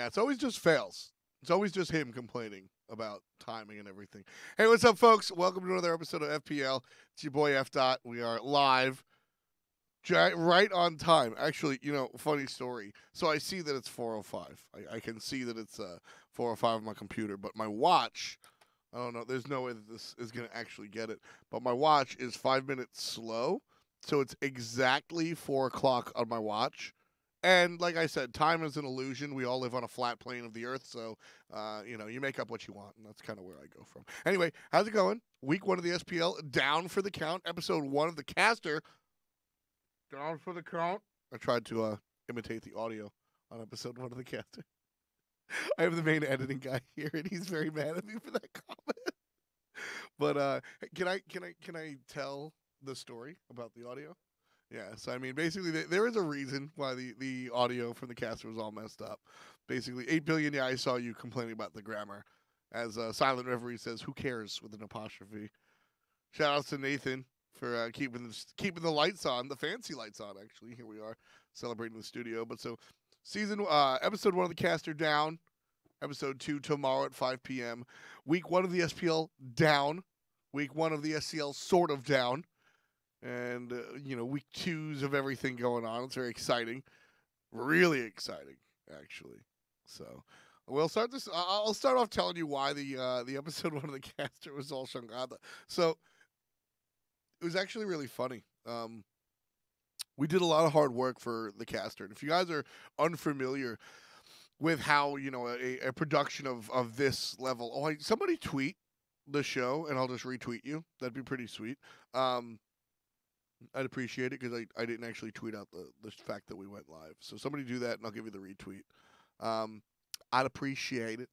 Yeah, it's always just fails. It's always just him complaining about timing and everything. Hey, what's up, folks? Welcome to another episode of FPL. It's your boy F. Dot. We are live, right on time. Actually, funny story. So I see that it's 4:05. I can see that it's 4:05 on my computer, but my watch, I don't know. There's no way that this is going to actually get it. But my watch is 5 minutes slow, so it's exactly 4 o'clock on my watch. And like I said, time is an illusion. We all live on a flat plane of the earth, so you make up what you want, and that's kind of where I go from. Anyway, how's it going? Week 1 of the SPL, down for the count. Episode 1 of the caster, down for the count. I tried to imitate the audio on episode 1 of the caster. I have the main editing guy here, and he's very mad at me for that comment. But can I tell the story about the audio? Yeah, so I mean, basically, there is a reason why the audio from the caster was all messed up. Basically, 8 billion, yeah, I saw you complaining about the grammar. As Silent Reverie says, who cares, with an apostrophe. Shout out to Nathan for keeping the lights on, the fancy lights on, actually. Here we are, celebrating the studio. But so, episode 1 of the caster down. Episode 2 tomorrow at 5 p.m. Week 1 of the SPL down. Week 1 of the SCL sort of down. And, week 2s of everything going on. It's very exciting. Really exciting, actually. So, we'll start this. I'll start off telling you why the episode 1 of the caster was all Shangada. So, it was actually really funny. We did a lot of hard work for the caster. And if you guys are unfamiliar with how, a production of this level. Somebody tweet the show, and I'll just retweet you. That'd be pretty sweet. I'd appreciate it because I didn't actually tweet out the fact that we went live. So somebody do that, and I'll give you the retweet. I'd appreciate it.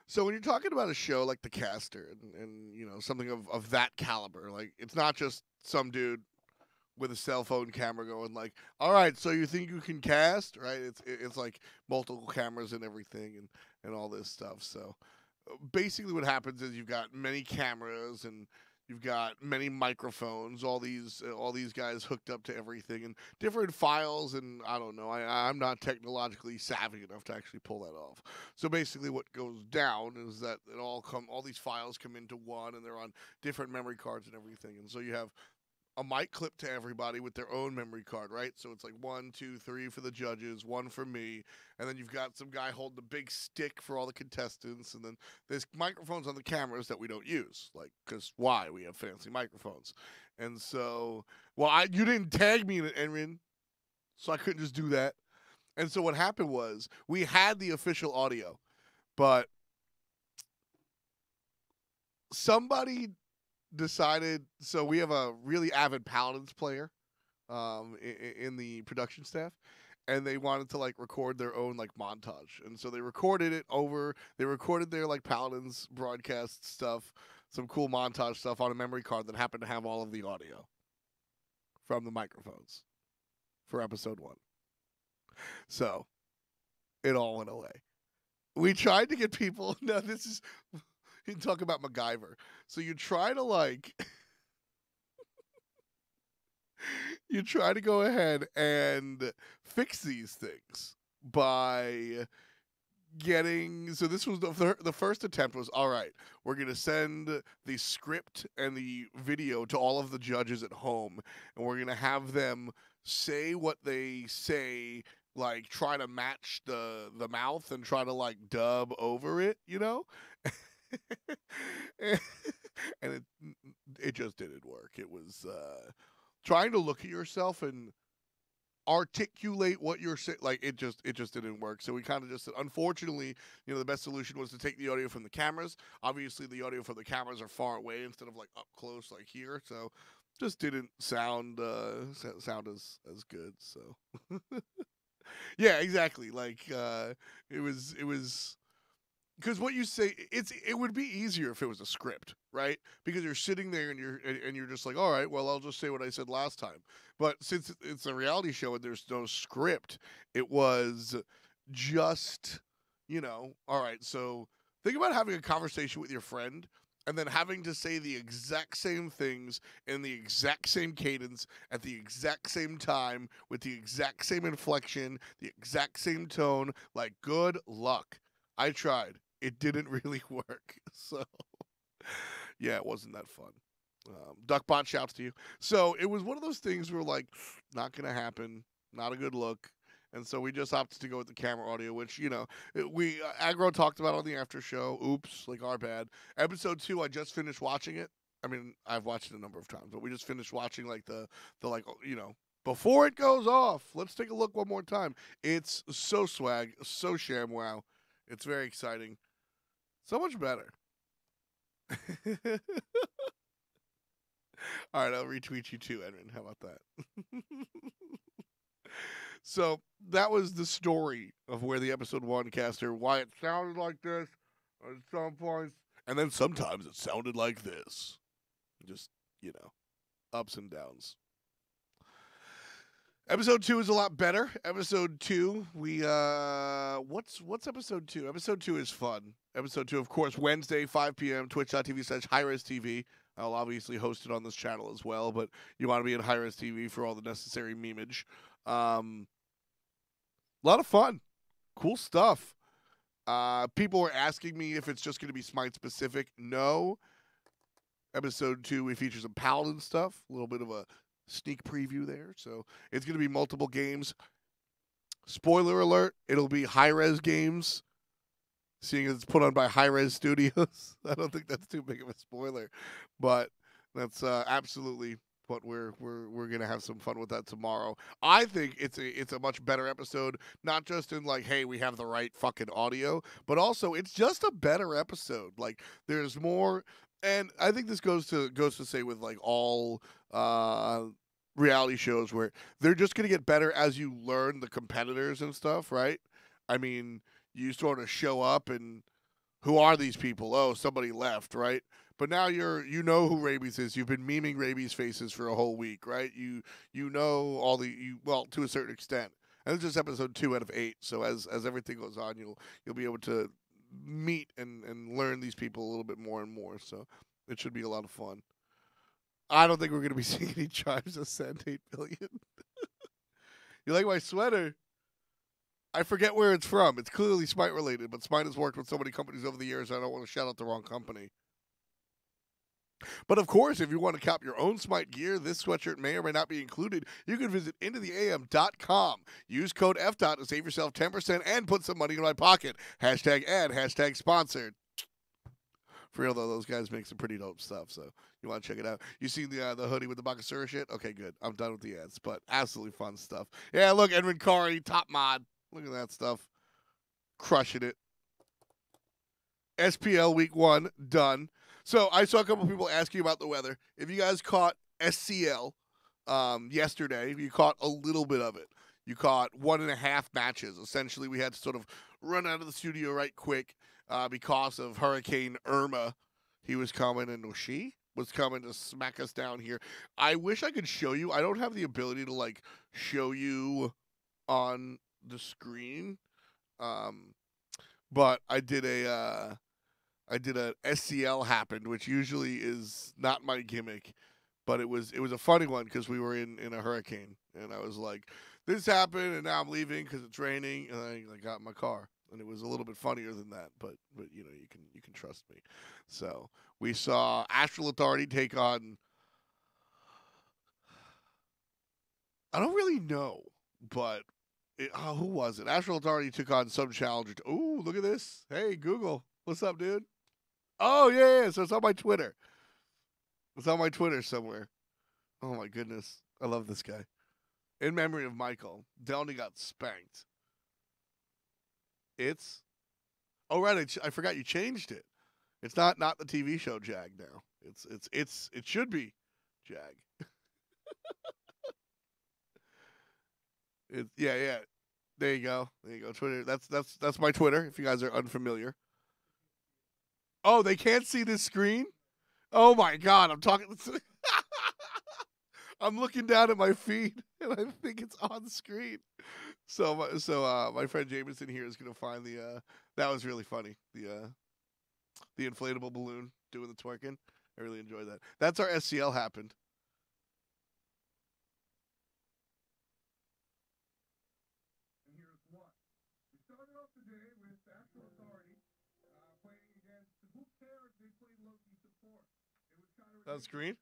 So when you're talking about a show like The Caster and something of that caliber, like, it's not just some dude with a cell phone camera going like, all right, so you think you can cast, right? It's like multiple cameras and everything and all this stuff. So basically what happens is you've got many cameras and you've got many microphones, all these guys hooked up to everything and different files, and I don't know. I'm not technologically savvy enough to actually pull that off. So basically what goes down is that all these files come into one, and they're on different memory cards and everything. And so you have a mic clip to everybody with their own memory card, right? So it's like 1, 2, 3 for the judges, 1 for me, and then you've got some guy holding a big stick for all the contestants, and then there's microphones on the cameras that we don't use, like, because why? We have fancy microphones. And so, you didn't tag me in it, Enrin, so I couldn't just do that. And so what happened was, we had the official audio, but somebody decided, so we have a really avid Paladins player in the production staff, and they wanted to record their own montage, and so they recorded their Paladins broadcast stuff, some cool montage stuff on a memory card that happened to have all of the audio from the microphones for episode 1. So it all went away. We tried to get people. Now this is. You talk about MacGyver. So you try to you try to go ahead and fix these things by getting. So this was the first attempt was, all right, we're going to send the script and the video to all of the judges at home, and we're going to have them say what they say, try to match the mouth and try to dub over it, and it just didn't work. It was trying to look at yourself and articulate what you're saying. It just didn't work. So we kind of just said, unfortunately, the best solution was to take the audio from the cameras. Obviously, the audio from the cameras are far away instead of up close here. So just didn't sound as good. So yeah, exactly. It was. Because what you say, it would be easier if it was a script, right? Because you're sitting there and you're just like, all right, well, I'll just say what I said last time. But since it's a reality show and there's no script, it was just, all right. So think about having a conversation with your friend and then having to say the exact same things in the exact same cadence at the exact same time with the exact same inflection, the exact same tone, like, good luck. I tried. It didn't really work. So, yeah, it wasn't that fun. Duckbot, shouts to you. So it was one of those things where, like, not going to happen, not a good look. And so we just opted to go with the camera audio, which, we Aggro talked about on the after show. Oops, like, our bad. Episode 2, I just finished watching it. I mean, I've watched it a number of times, but we just finished watching, like, the before it goes off. Let's take a look one more time. It's so swag, so ShamWow. It's very exciting. So much better. All right, I'll retweet you too, Edwin. How about that? So that was the story of where the episode 1 caster, why it sounded like this at some points, and then sometimes it sounded like this. Just, ups and downs. Episode 2 is a lot better. Episode 2, what's episode 2? Episode 2 is fun. Episode 2, of course, Wednesday, 5 p.m., twitch.tv/HighResTV. I'll obviously host it on this channel as well, but you want to be at HighRes TV for all the necessary memeage. A lot of fun. Cool stuff. People were asking me if it's just going to be Smite specific. No. Episode 2, we feature some Paladin stuff. A little bit of a sneak preview there. So it's going to be multiple games. Spoiler alert, it'll be high-res games, seeing as it's put on by high-res studios. I don't think that's too big of a spoiler, but that's absolutely what we're going to have some fun with that tomorrow. I think it's a much better episode, not just in like, hey, we have the right fucking audio, but also it's just a better episode. Like, there's more. And I think this goes to say with like all reality shows where they're just going to get better as you learn the competitors and stuff, right? I mean, you sort of show up and who are these people? Oh, somebody left, right? But now you know who Rabies is. You've been memeing Rabies faces for a whole week, right? You know all well, to a certain extent. And it's just episode 2 out of 8. So as everything goes on, you'll be able to meet and learn these people a little bit more and more. So it should be a lot of fun. I don't think we're going to be seeing any tribes ascend 8 billion. You like my sweater? I forget where it's from. It's clearly Smite related, but Smite has worked with so many companies over the years, I don't want to shout out the wrong company. But of course, if you want to cop your own Smite gear, this sweatshirt may or may not be included. You can visit intotheam.com. Use code FDOT to save yourself 10% and put some money in my pocket. Hashtag ad, hashtag sponsored. For real, though, those guys make some pretty dope stuff, so you want to check it out. You see the hoodie with the Bakasura shit? Okay, good. I'm done with the ads, but absolutely fun stuff. Yeah, look, Edwin Kari, top mod. Look at that stuff. Crushing it. SPL week 1, done. So I saw a couple people asking about the weather. If you guys caught SCL yesterday, you caught a little bit of it. You caught 1.5 matches. Essentially, we had to sort of run out of the studio right quick because of Hurricane Irma. He was coming, and she was coming to smack us down here. I wish I could show you. I don't have the ability to, like, show you on the screen. But I did a SCL happened, which usually is not my gimmick, but it was a funny one because we were in a hurricane, and I was like, this happened, and now I'm leaving because it's raining, and I got in my car, and it was a little bit funnier than that, but you can trust me. So we saw Astral Authority take on, I don't really know, but who was it? Astral Authority took on some challenger. Ooh, look at this! Hey, Google, what's up, dude? Oh, yeah. So it's on my Twitter. It's on my Twitter somewhere. Oh, my goodness. I love this guy. In memory of Michael, Delny got spanked. It's... Oh, right. I forgot you changed it. It's not the TV show Jag now. It should be Jag. Yeah. There you go. Twitter. That's my Twitter, if you guys are unfamiliar. Oh, they can't see this screen? Oh my God, I'm talking. I'm looking down at my feed and I think it's on screen. So my friend Jameson here is gonna find the. That was really funny. The inflatable balloon doing the twerking. I really enjoyed that. That's our SCL happened. That's green?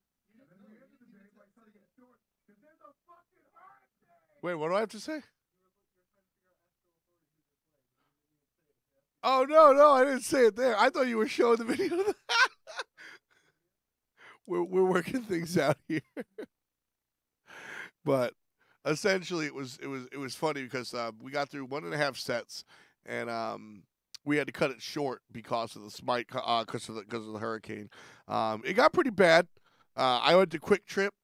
Wait, what do I have to say? Oh, no, I didn't say it there. I thought you were showing the video. We're working things out here. But essentially, it was funny because we got through 1.5 sets, and we had to cut it short because of the smite, because of the hurricane. It got pretty bad. I went to Quick Trip,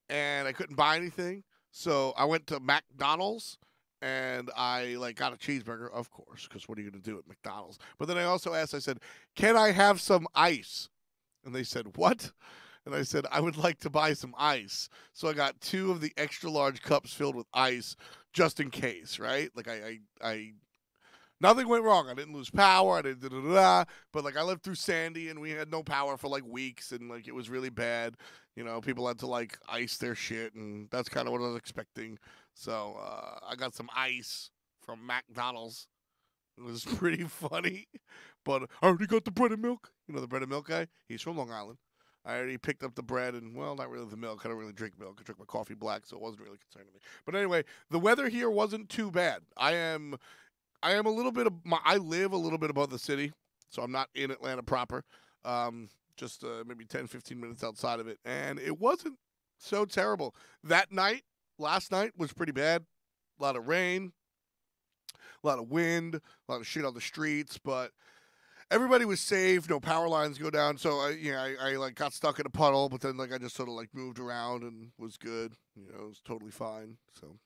and I couldn't buy anything, so I went to McDonald's. And I got a cheeseburger, of course, because what are you going to do at McDonald's? But then I also asked, I said, can I have some ice? And they said, what? And I said, I would like to buy some ice. So I got 2 of the extra large cups filled with ice just in case, right? Like I nothing went wrong. I didn't lose power. I didn't da-da-da-da. But I lived through Sandy and we had no power for weeks and it was really bad. You know, people had to ice their shit and that's kind of what I was expecting. So I got some ice from McDonald's. It was pretty funny. But I already got the bread and milk. You know the bread and milk guy? He's from Long Island. I already picked up the bread and, well, not really the milk. I don't really drink milk. I drink my coffee black, so it wasn't really concerning me. But anyway, the weather here wasn't too bad. I am a little bit I live a little bit above the city, so I'm not in Atlanta proper. Just maybe 10, 15 minutes outside of it. And it wasn't so terrible. Last night was pretty bad. A lot of rain, a lot of wind, a lot of shit on the streets, but everybody was safe. No power lines go down. So I got stuck in a puddle, but then I just sort of moved around and was good. You know, it was totally fine. So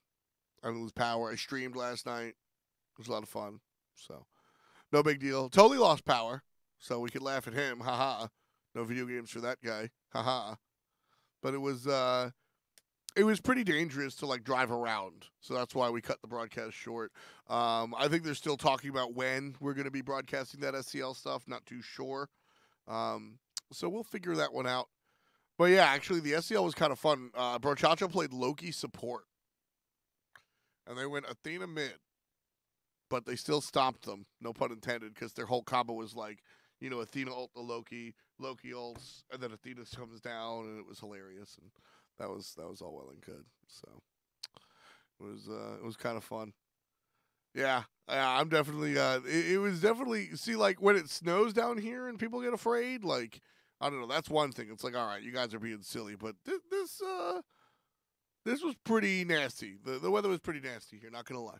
I didn't lose power. I streamed last night. It was a lot of fun. So no big deal. Totally lost power. So we could laugh at him. Haha. No video games for that guy. Haha. But it was pretty dangerous to drive around, so that's why we cut the broadcast short. I think they're still talking about when we're going to be broadcasting that SCL stuff. Not too sure, so we'll figure that one out. But yeah, actually, the SCL was kind of fun. Brochacho played Loki support, and they went Athena mid, but they still stomped them. No pun intended, because their whole combo was Athena ult the Loki ults, and then Athena comes down, and it was hilarious. And that was all well and good. So it was kind of fun. Yeah, I'm definitely. It was definitely when it snows down here and people get afraid. I don't know. That's one thing. It's all right, you guys are being silly, but this was pretty nasty. The weather was pretty nasty here. Not gonna lie.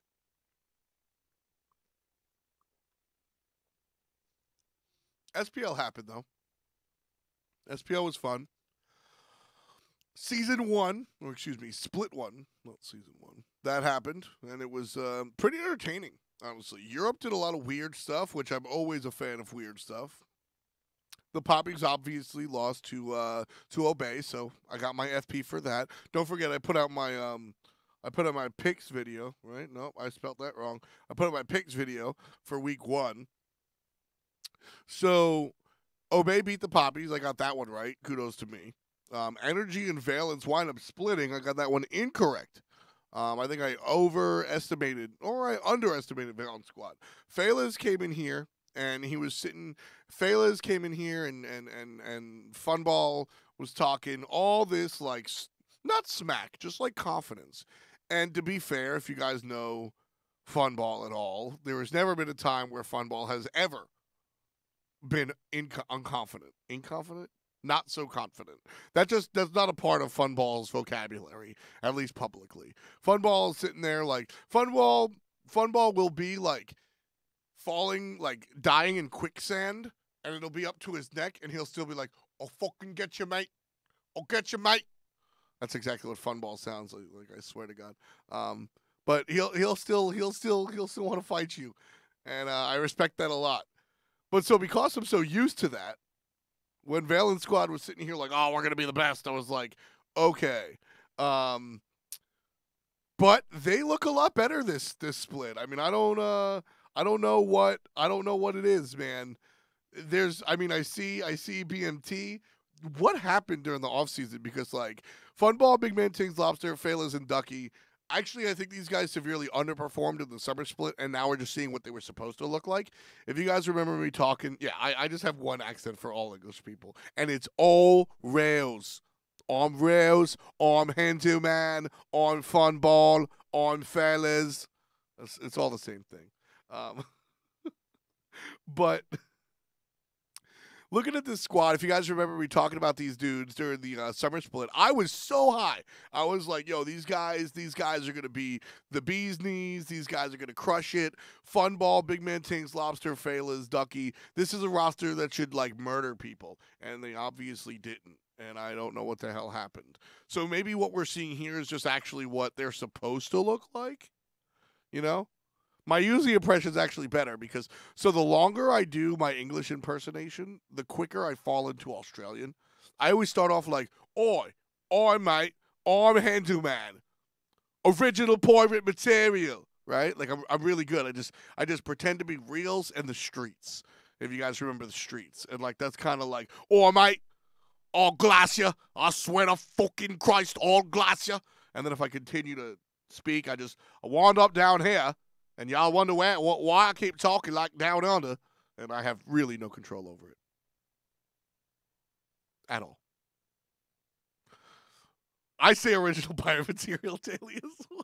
SPL happened though. SPL was fun. Season 1, or excuse me, Split 1, not Season 1, that happened, and it was pretty entertaining, honestly. Europe did a lot of weird stuff, which I'm always a fan of weird stuff. The Poppies obviously lost to Obey, so I got my FP for that. Don't forget, I put out my picks video, right? Nope, I spelled that wrong. I put out my picks video for week 1. So, Obey beat the Poppies. I got that one right. Kudos to me. Energy and Valence wind up splitting. I got that one incorrect. I think I overestimated or I underestimated Valence Squad. Felez came in here and he was sitting. Felez came in here and Funball was talking all this not smack, just confidence. And to be fair, if you guys know Funball at all, there has never been a time where Funball has ever been unconfident. Inconfident? Not so confident. That's not a part of Funball's vocabulary, at least publicly. Funball is sitting there Funball will be falling, dying in quicksand, and it'll be up to his neck, and he'll still be "I'll fucking get you, mate. I'll get you, mate." That's exactly what Funball sounds like. I swear to God. But he'll still want to fight you, and I respect that a lot. But so because I'm so used to that, when Valence Squad was sitting here "Oh, we're gonna be the best," I was okay. But they look a lot better this split. I mean, I don't know what it is, man. I see BMT. What happened during the offseason? Because like Funball, Big Man Tings, Lobster, Phelas, and Ducky. Actually, I think these guys severely underperformed in the summer split, and now we're just seeing what they were supposed to look like. If you guys remember me talking, yeah, I just have one accent for all English people, and it's all rails. On rails, on Hindu man, on Funball, on Phelas. It's all the same thing. Um, but looking at this squad, if you guys remember me talking about these dudes during the summer split, I was so high. I was like, yo, these guys are going to be the bee's knees. These guys are going to crush it. Funball, Big Man Tings, Lobster, Phelas, Ducky. This is a roster that should, like, murder people. And they obviously didn't. And I don't know what the hell happened. So maybe what we're seeing here is just actually what they're supposed to look like. You know? My Uzi impression is actually better because so the longer I do my English impersonation, the quicker I fall into Australian. I always start off like, oi, mate, I'm Hindu man, original pirate material, right? Like I'm really good. I just pretend to be reals and the streets. If you guys remember the streets, and like that's kind of like, oi, mate, I'll glass ya. I swear to fucking Christ, I'll glass ya. And then if I continue to speak, I wind up down here. And y'all wonder why I keep talking like down under, and I have really no control over it. At all. I say original pirate material daily as well.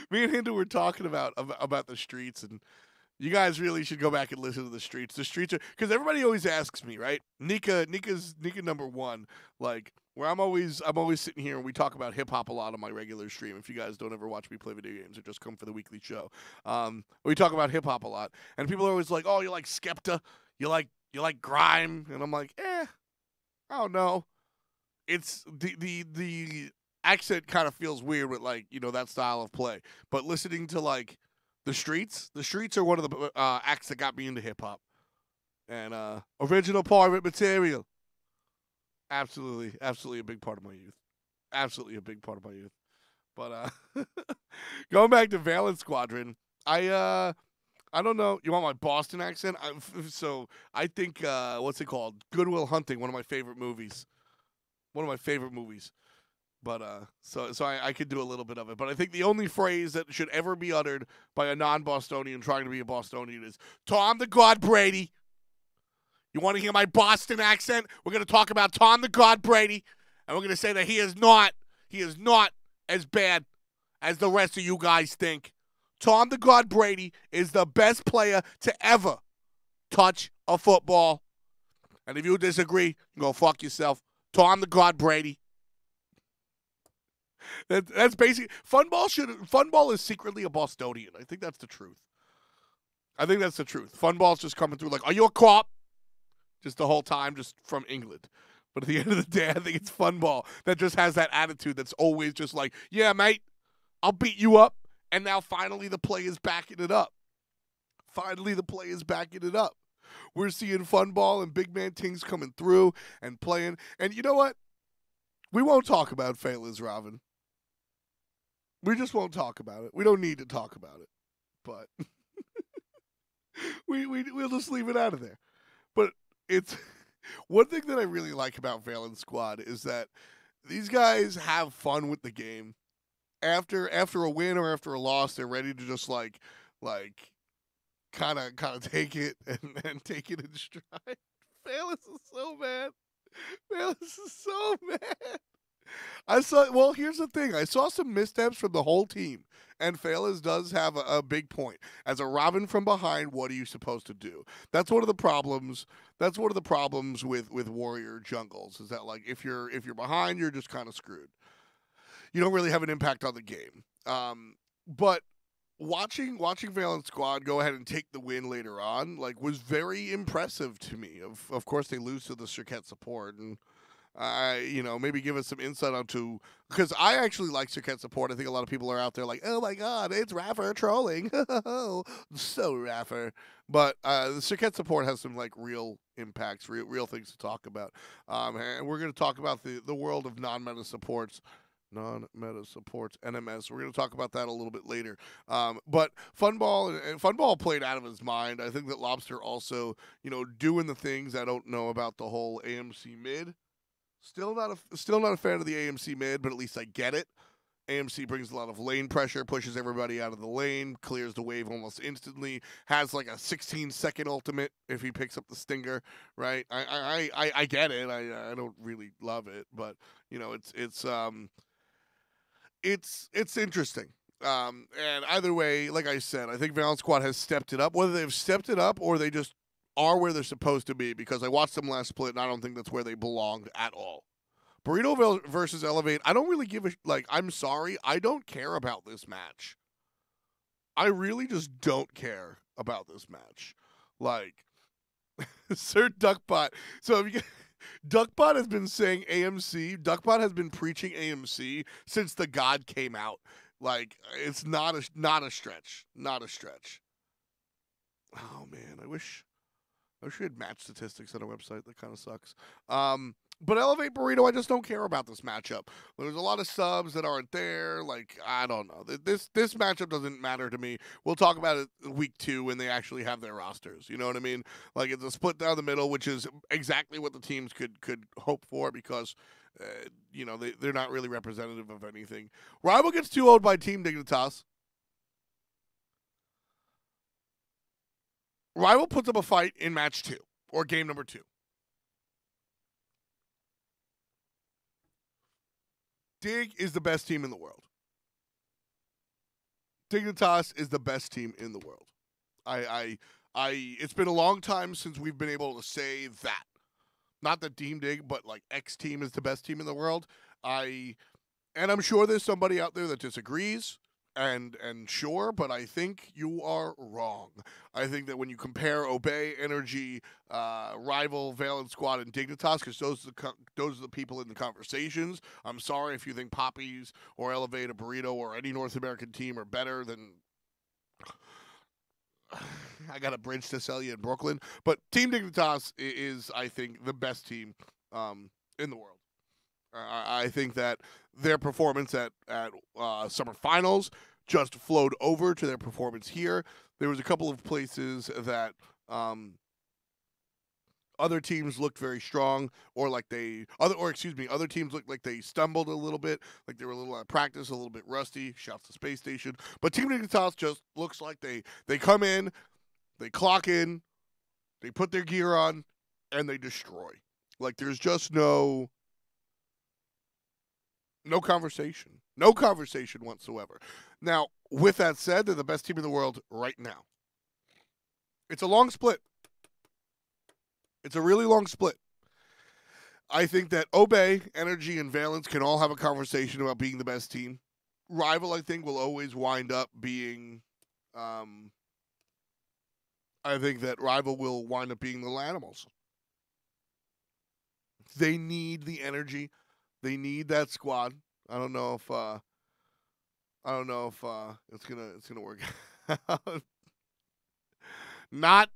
Me and Hindu were talking about the streets, and you guys really should go back and listen to the streets. The streets are, because everybody always asks me, right? Nika number one, like, where I'm always sitting here and we talk about hip hop a lot on my regular stream. If you guys don't ever watch me play video games or just come for the weekly show, we talk about hip hop a lot, and people are always like, "Oh, you like Skepta, you like grime," and I'm like, I don't know. It's the accent kind of feels weird with like that style of play, but listening to like the streets are one of the acts that got me into hip hop, and original pirate material. Absolutely a big part of my youth. Absolutely a big part of my youth. But going back to Valence Squadron, I don't know. You want my Boston accent? So I think what's it called? Good Will Hunting, one of my favorite movies. But so I could do a little bit of it. But I think the only phrase that should ever be uttered by a non-Bostonian trying to be a Bostonian is Tom the God Brady. You want to hear my Boston accent? We're going to talk about Tom the God Brady, and we're going to say that he is not as bad as the rest of you guys think. Tom the God Brady is the best player to ever touch a football. And if you disagree, go fuck yourself. Tom the God Brady. That's basically Funball is secretly a Bostonian. I think that's the truth. Funball's just coming through like, are you a cop? Just the whole time, just from England. But at the end of the day, I think it's Funball that just has that attitude that's always just like, yeah, mate, I'll beat you up. And now finally the play is backing it up. We're seeing Funball and Big Man Tings coming through and playing. And you know what? We won't talk about Phelas, Robin. We just won't talk about it. We don't need to talk about it. But we'll just leave it out of there. But it's one thing that I really like about Valence Squad is that these guys have fun with the game. After a win or after a loss, they're ready to just like kind of take it and take it in stride. Valence is so mad. Here's the thing. I saw some missteps from the whole team, and Phelas does have a big point. As a Robin from behind, what are you supposed to do? That's one of the problems. With Warrior jungles is that like if you're behind, you're just kind of screwed. You don't really have an impact on the game. But watching Valence Squad go ahead and take the win later on, like, was very impressive to me. Of course, they lose to the Circuit support, and maybe give us some insight onto, because I actually like Circuit support. I think a lot of people are out there like, oh my god, it's Raffer trolling, so Raffer. But the Circuit support has some like real impacts, real things to talk about. And we're going to talk about the world of non-meta supports Non-meta supports NMS. We're going to talk about that a little bit later. But Funball played out of his mind. I think that Lobster also, doing the things. I don't know about the whole AMC mid. Still not a fan of the AMC mid, but at least I get it. AMC brings a lot of lane pressure, pushes everybody out of the lane, clears the wave almost instantly, has like a 16-second ultimate if he picks up the stinger, right? I get it. I don't really love it, but it's interesting. And either way, like I said, I think Valence Squad has stepped it up. Whether they've stepped it up or they just are where they're supposed to be, because I watched them last split and I don't think that's where they belonged at all. Burrito versus Elevate, I don't really give a... I'm sorry, I don't care about this match. I really just don't care about this match. Sir Duckbot. So if you Duckbot has been saying AMC. Duckbot has been preaching AMC since the God came out. It's not a stretch. Not a stretch. Oh, man, I wish we had match statistics on our website. That kind of sucks. But Elevate Burrito, I just don't care about this matchup. There's a lot of subs that aren't there. I don't know. This matchup doesn't matter to me. We'll talk about it week 2 when they actually have their rosters. You know what I mean? It's a split down the middle, which is exactly what the teams could hope for, because they're not really representative of anything. Rival gets 2-0'd by Team Dignitas. Rival puts up a fight in match 2, or game number 2. Dig is the best team in the world. Dignitas is the best team in the world. It's been a long time since we've been able to say that. Not that Team Dig, but X team is the best team in the world. And I'm sure there's somebody out there that disagrees. And sure, but I think you are wrong. I think that when you compare Obey, Energy, Rival, Valence Squad, and Dignitas, because those are the people in the conversations. I'm sorry if you think Poppies or Elevate a Burrito or any North American team are better than... I got a bridge to sell you in Brooklyn. But Team Dignitas is, I think, the best team in the world. I think that their performance at summer finals just flowed over to their performance here. There was a couple of places that other teams looked very strong, or other teams looked like they stumbled a little bit, like they were a little out of practice, a little bit rusty. Shouts to Space Station. But Team Dignitas just looks like they come in, they clock in, they put their gear on, and they destroy. There's just no conversation. No conversation whatsoever. Now, with that said, they're the best team in the world right now. It's a long split. It's a really long split. I think that Obey, Energy, and Valence can all have a conversation about being the best team. Rival, I think, will always wind up being... I think that Rival will wind up being the Lanimals. They need the energy. They need that squad. I don't know if it's gonna work out. Not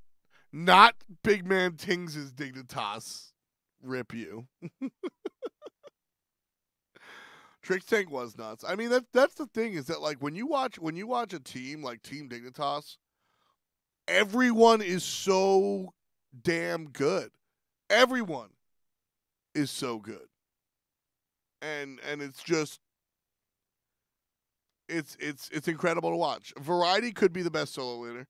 Big Man Tings' Dignitas. Rip you. Trix Tank was nuts. I mean, that's the thing, is that when you watch a team like Team Dignitas, everyone is so damn good. Everyone is so good. And it's just it's incredible to watch. Variety could be the best solo laner.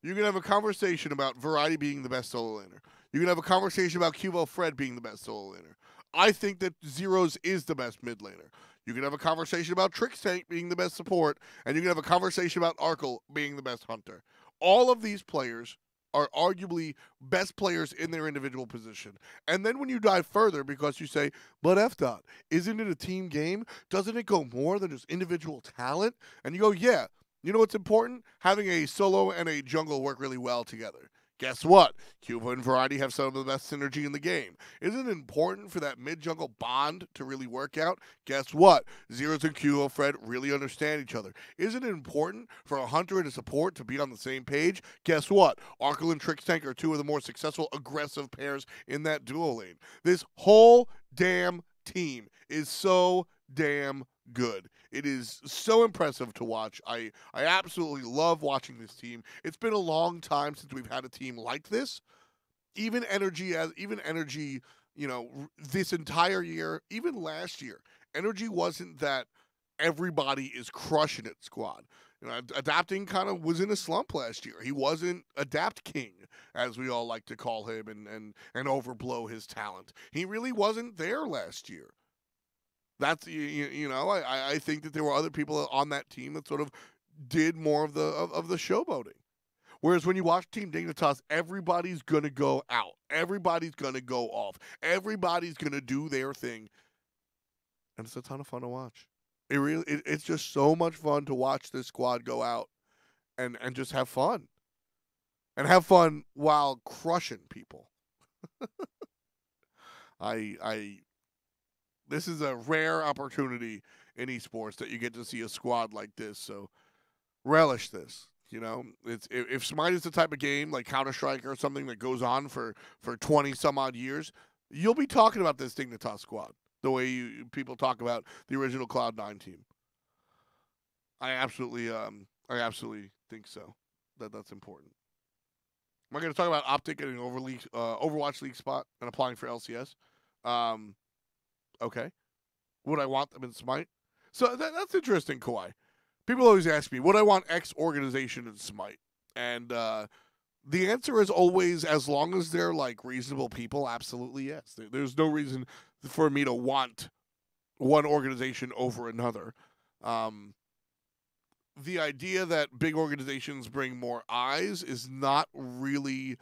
You can have a conversation about Variety being the best solo laner. You can have a conversation about QVO Fred being the best solo laner. I think that Zeros is the best mid laner. You can have a conversation about Trix Tank being the best support, and you can have a conversation about Arkle being the best hunter. All of these players are arguably best players in their individual position. And then when you dive further, because you say, but F-Dot, isn't it a team game? Doesn't it go more than just individual talent? And you go, yeah. You know what's important? Having a solo and a jungle work really well together. Guess what? Cuba and Variety have some of the best synergy in the game. Isn't it important for that mid-jungle bond to really work out? Guess what? Zeros and QO Fred really understand each other. Isn't it important for a hunter and a support to be on the same page? Guess what? Arkle and Trix Tank are two of the more successful aggressive pairs in that duo lane. This whole damn team is so damn good. It is so impressive to watch. I absolutely love watching this team. It's been a long time since we've had a team like this. Even energy, this entire year, even last year, energy wasn't that everybody is crushing it squad. Adapting kind of was in a slump last year. He wasn't Adapt King, as we all like to call him, and overblow his talent. He really wasn't there last year. That's I think that there were other people on that team that sort of did more of the showboating. Whereas when you watch Team Dignitas, everybody's gonna go out, everybody's gonna go off, everybody's gonna do their thing, and it's a ton of fun to watch. It's just so much fun to watch this squad go out and just have fun. And have fun while crushing people. This is a rare opportunity in esports that you get to see a squad like this, so relish this. If Smite is the type of game like Counter-Strike or something that goes on for 20 some odd years, you'll be talking about this Dignitas squad the way people talk about the original Cloud9 team. I absolutely think so. That's important. Am I going to talk about Optic getting Overwatch League spot and applying for LCS? Okay. Would I want them in Smite? So that's interesting, Kawhi. People always ask me, would I want X organization in Smite? And the answer is always, as long as they're like reasonable people, absolutely yes. There's no reason for me to want one organization over another. The idea that big organizations bring more eyes is not really,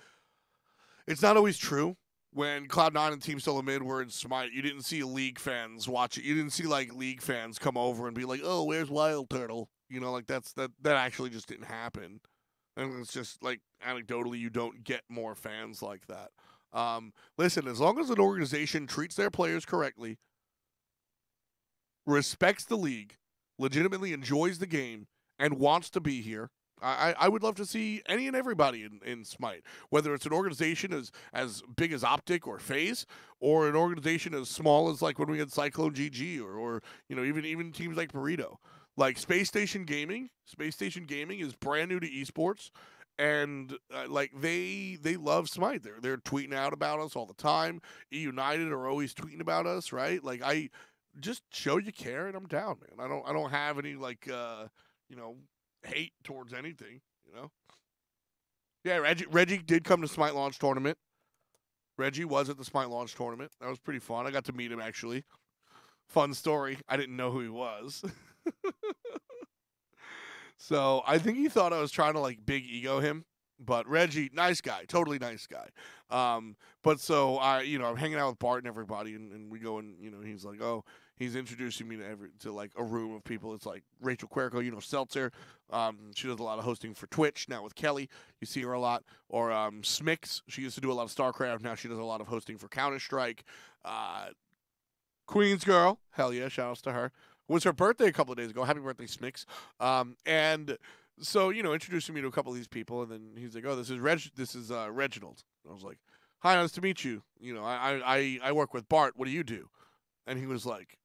it's not always true. When Cloud9 and Team Solo Mid were in Smite, you didn't see League fans watch it. You didn't see like League fans come over and be like, "Oh, where's Wild Turtle?" That actually just didn't happen. And it's just like anecdotally, you don't get more fans like that. Listen, as long as an organization treats their players correctly, respects the league, legitimately enjoys the game, and wants to be here, I would love to see any and everybody in Smite, whether it's an organization as big as Optic or FaZe, or an organization as small as like when we had Cyclone GG, or even teams like Burrito. Like Space Station Gaming is brand new to esports, and they love Smite. They're tweeting out about us all the time. EUnited are always tweeting about us, right? Like, I just show you care, and I'm down, man. I don't have any hate towards anything, Yeah, Reggie did come to Smite launch tournament. Reggie was at the Smite launch tournament. That was pretty fun. I got to meet him, actually. Fun story. I didn't know who he was. So I think he thought I was trying to like big ego him. But Reggie, nice guy, totally nice guy. But so I'm hanging out with Bart and everybody, and we go and he's like, oh, he's introducing me to like a room of people. It's like Rachel Querco, Seltzer. She does a lot of hosting for Twitch now with Kelly. You see her a lot. Or Smix, she used to do a lot of StarCraft. Now she does a lot of hosting for Counter-Strike. Queen's Girl, hell yeah, shout outs to her. It was her birthday a couple of days ago. Happy birthday, Smix. And so, introducing me to a couple of these people, and then he's like, oh, this is Reginald. And I was like, hi, nice to meet you. I work with Bart. What do you do? And he was like,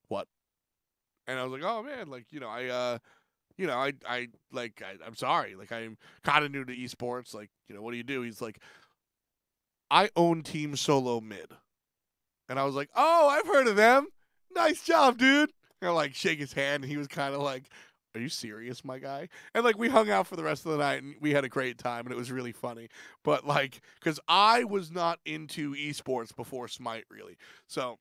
what? And I was like, oh, man, I'm sorry. Like, I'm kind of new to esports. Like, what do you do? He's like, I own Team Solo Mid. And I was like, oh, I've heard of them. Nice job, dude. And I like shake his hand, and he was kind of like, are you serious, my guy? And like we hung out for the rest of the night, and we had a great time, and it was really funny. But like, because I was not into esports before Smite, really. So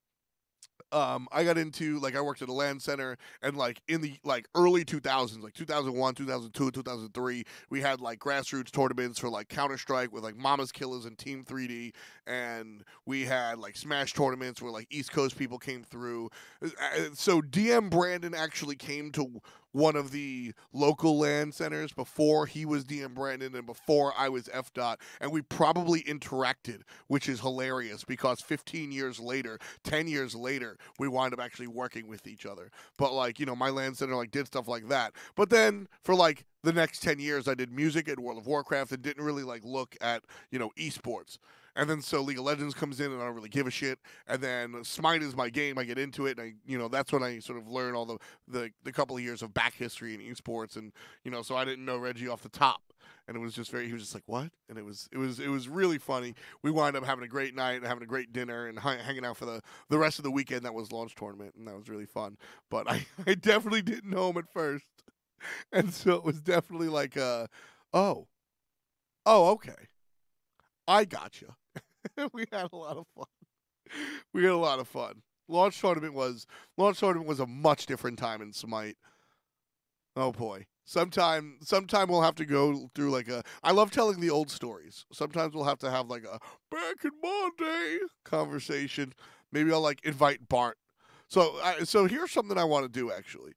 I got into, I worked at a LAN center, and in the early 2000s, 2001, 2002, 2003, we had grassroots tournaments for Counter-Strike with Mama's Killers and Team 3D, and we had Smash tournaments where East Coast people came through. So DM Brandon actually came to one of the local LAN centers before he was DM Brandon and before I was F. And we probably interacted, which is hilarious because 15 years later, 10 years later, we wind up actually working with each other. But my LAN center did stuff like that. But then for the next 10 years, I did music at World of Warcraft and didn't really look at esports. And then so League of Legends comes in and I don't really give a shit. And then Smite is my game. I get into it, and that's when I sort of learn all the couple of years of back history in esports, and so I didn't know Reggie off the top. And it was just he was just like, what? And it was really funny. We wound up having a great night and having a great dinner and hanging out for the rest of the weekend. That was launch tournament, and that was really fun. But I definitely didn't know him at first. And so it was definitely like, oh, okay. I gotcha. We had a lot of fun. We had a lot of fun. Launch tournament was a much different time in Smite. Oh boy. Sometime we'll have to go through like I love telling the old stories. Sometimes we'll have to have like a back in my day conversation. Maybe I'll like invite Bart. So here's something I want to do actually.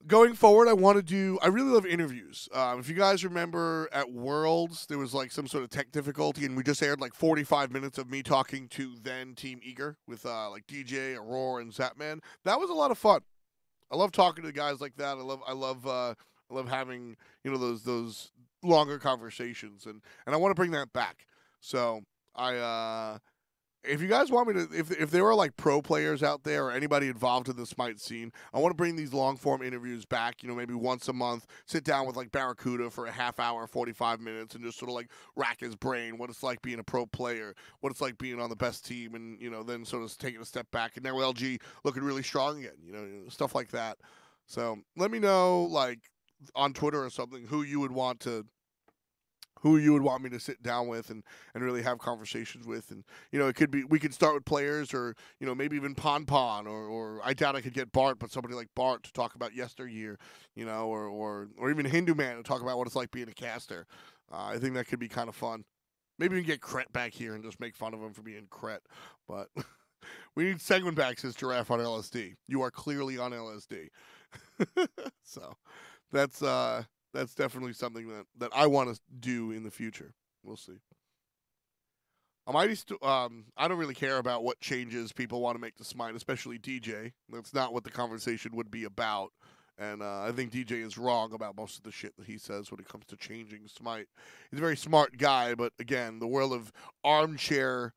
Going forward, I really love interviews. If you guys remember at Worlds, there was like some sort of tech difficulty, and we just aired like 45 minutes of me talking to then Team Eager with like DJ, Aurora, and Zapman. That was a lot of fun. I love talking to guys like that. I love having those longer conversations, and I want to bring that back. So if you guys want me to, if there are like pro players out there or anybody involved in the Smite scene, I want to bring these long form interviews back. Maybe once a month, sit down with like Barracuda for a half hour, 45 minutes, and just sort of like rack his brain, what it's like being a pro player, what it's like being on the best team, and then sort of taking a step back. And now LG looking really strong again, stuff like that. So let me know like on Twitter or something who you would want me to sit down with and really have conversations with. And, it could be, we could start with players or, maybe even Pon or I doubt I could get Bart, but somebody like Bart to talk about yesteryear, or even Hindu Man to talk about what it's like being a caster. I think that could be kind of fun. Maybe we can get Kret back here and just make fun of him for being Kret. But we need Seguin back, says Giraffe on LSD. You are clearly on LSD. So that's definitely something that I want to do in the future. We'll see. I don't really care about what changes people want to make to Smite, especially DJ. That's not what the conversation would be about. And I think DJ is wrong about most of the shit that he says when it comes to changing Smite. He's a very smart guy, but again, the world of armchair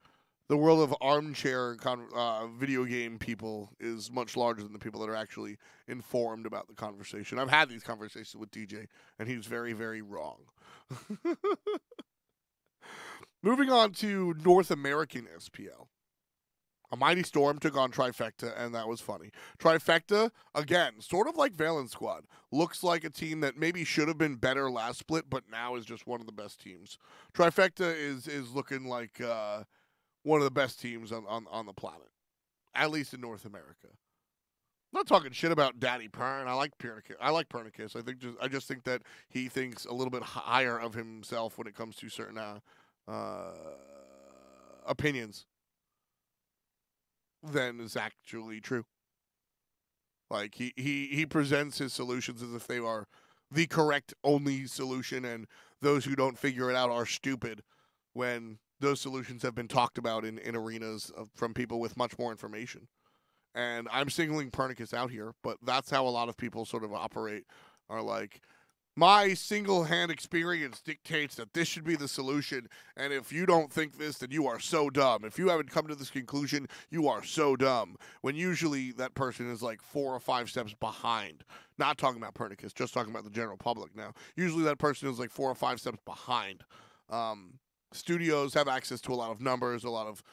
video game people is much larger than the people that are actually informed about the conversation. I've had these conversations with DJ, and he's very, very wrong. Moving on to North American SPL. A Mighty Storm took on Trifecta, and that was funny. Trifecta, again, sort of like Valence Squad, looks like a team that maybe should have been better last split, but now is just one of the best teams. Trifecta is looking like one of the best teams on the planet, at least in North America. I'm not talking shit about Daddy Pern. I like Pernicus. I just think that he thinks a little bit higher of himself when it comes to certain opinions than is actually true. Like he presents his solutions as if they are the correct only solution, and those who don't figure it out are stupid, when those solutions have been talked about in arenas from people with much more information. And I'm singling Pernicus out here, but that's how a lot of people sort of operate, are like, my single-hand experience dictates that this should be the solution, and if you don't think this, then you are so dumb. If you haven't come to this conclusion, you are so dumb. When usually that person is like 4 or 5 steps behind. Not talking about Pernicus, just talking about the general public now. Usually that person is like 4 or 5 steps behind. Studios have access to a lot of numbers, a lot of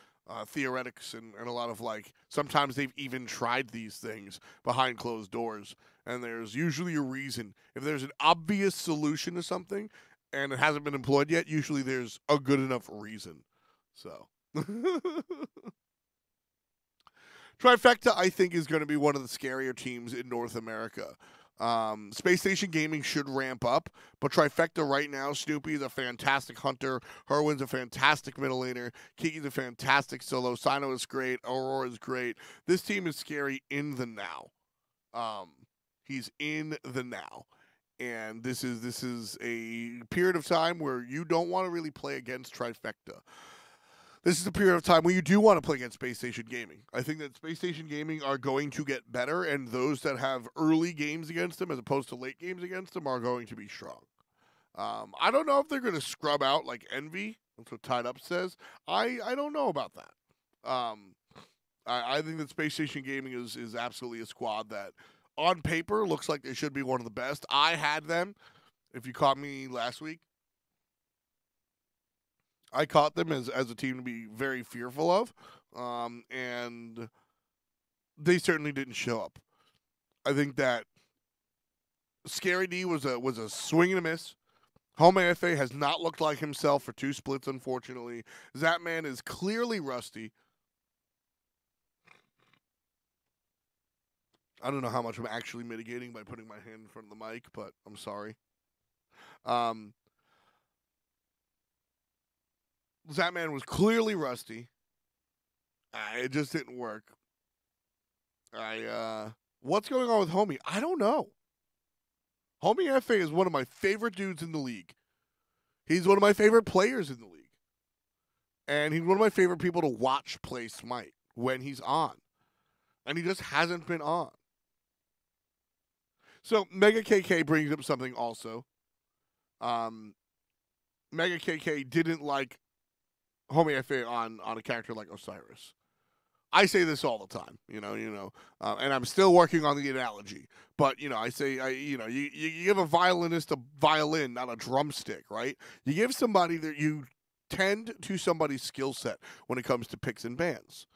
theoretics, and a lot of like, sometimes they've even tried these things behind closed doors, and there's usually a reason. If there's an obvious solution to something and it hasn't been employed yet, usually there's a good enough reason. So Trifecta, I think, is going to be one of the scarier teams in North America. Space Station Gaming should ramp up, but Trifecta right now, Snoopy is a fantastic hunter, Herwin's a fantastic middle laner, Kiki's a fantastic solo, Sino is great, Aurora is great. This team is scary in the now. He's in the now. And this is a period of time where you don't want to really play against Trifecta. This is a period of time where you do want to play against Space Station Gaming. I think that Space Station Gaming are going to get better, and those that have early games against them as opposed to late games against them are going to be strong. I don't know if they're going to scrub out like Envy. That's what Tied Up says. I don't know about that. I think that Space Station Gaming is absolutely a squad that, on paper, looks like they should be one of the best. I had them. If you caught me last week, I caught them as a team to be very fearful of, and they certainly didn't show up. I think that Scary D was a swing and a miss. Home AFA has not looked like himself for 2 splits, unfortunately. Zapman is clearly rusty. I don't know how much I'm actually mitigating by putting my hand in front of the mic, but I'm sorry. Zapman was clearly rusty. It just didn't work. What's going on with Homie? I don't know. Homie FA is one of my favorite dudes in the league. He's one of my favorite players in the league. And he's one of my favorite people to watch play Smite when he's on. And he just hasn't been on. So Mega KK brings up something also. Mega KK didn't like Homie FA on a character like Osiris. I say this all the time, and I'm still working on the analogy. But, I say, you give a violinist a violin, not a drumstick, right? You give somebody that you tend to somebody's skill set when it comes to picks and bans.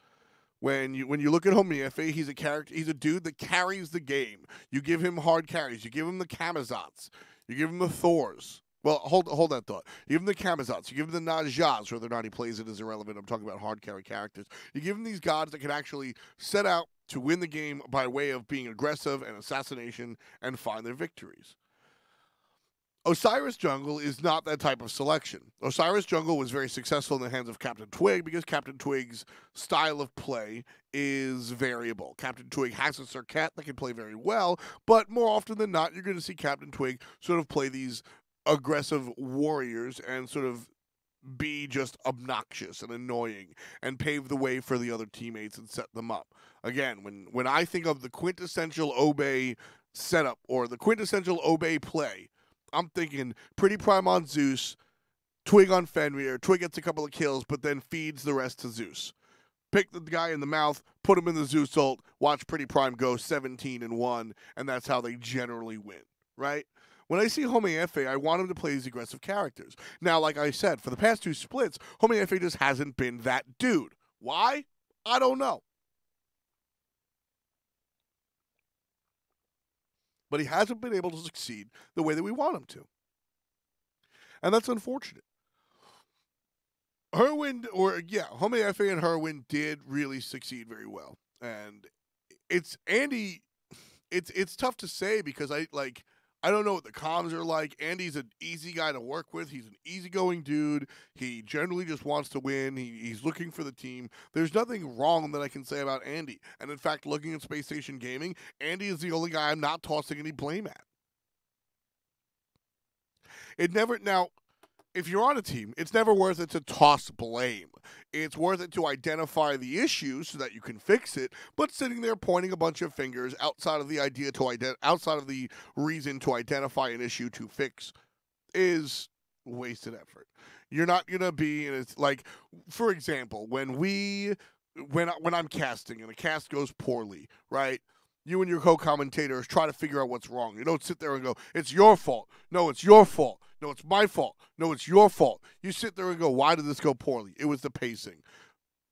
When you look at Homie FA, he's a character. He's a dude that carries the game. You give him hard carries. You give him the Kamazats. You give him the Thors. Well, hold that thought. You give him the Kamazats. You give him the Najaz. Whether or not he plays it is irrelevant. I'm talking about hard carry characters. You give him these gods that can actually set out to win the game by way of being aggressive and assassination and find their victories. Osiris Jungle is not that type of selection. Osiris Jungle was very successful in the hands of Captain Twig because Captain Twig's style of play is variable. Captain Twig has a Serket that can play very well, but more often than not, you're going to see Captain Twig sort of play these aggressive warriors and sort of be just obnoxious and annoying and pave the way for the other teammates and set them up. Again, when I think of the quintessential Obey setup or the quintessential Obey play, I'm thinking Pretty Prime on Zeus, Twig on Fenrir. Twig gets a couple of kills, but then feeds the rest to Zeus. Pick the guy in the mouth, put him in the Zeus ult, watch Pretty Prime go 17-1, and that's how they generally win, right? When I see Homie FA, I want him to play these aggressive characters. Now, like I said, for the past 2 splits, Homie FA just hasn't been that dude. Why? I don't know. But he hasn't been able to succeed the way that we want him to. And that's unfortunate. Homie FA and Herwin did really succeed very well. And it's Andy, it's tough to say because I don't know what the comms are like. Andy's an easy guy to work with. He's an easygoing dude. He generally just wants to win. He's looking for the team. There's nothing wrong that I can say about Andy. And in fact, looking at Space Station Gaming, Andy is the only guy I'm not tossing any blame at. Now, if you're on a team, it's never worth it to toss blame. It's worth it to identify the issue so that you can fix it. But sitting there pointing a bunch of fingers outside of the outside of the reason to identify an issue to fix is wasted effort. You're not gonna be, and it's like, for example, when I'm casting and the cast goes poorly, right? You and your co-commentators try to figure out what's wrong. You don't sit there and go, it's your fault. No, it's your fault. No, it's my fault. No, it's your fault. You sit there and go, why did this go poorly? It was the pacing.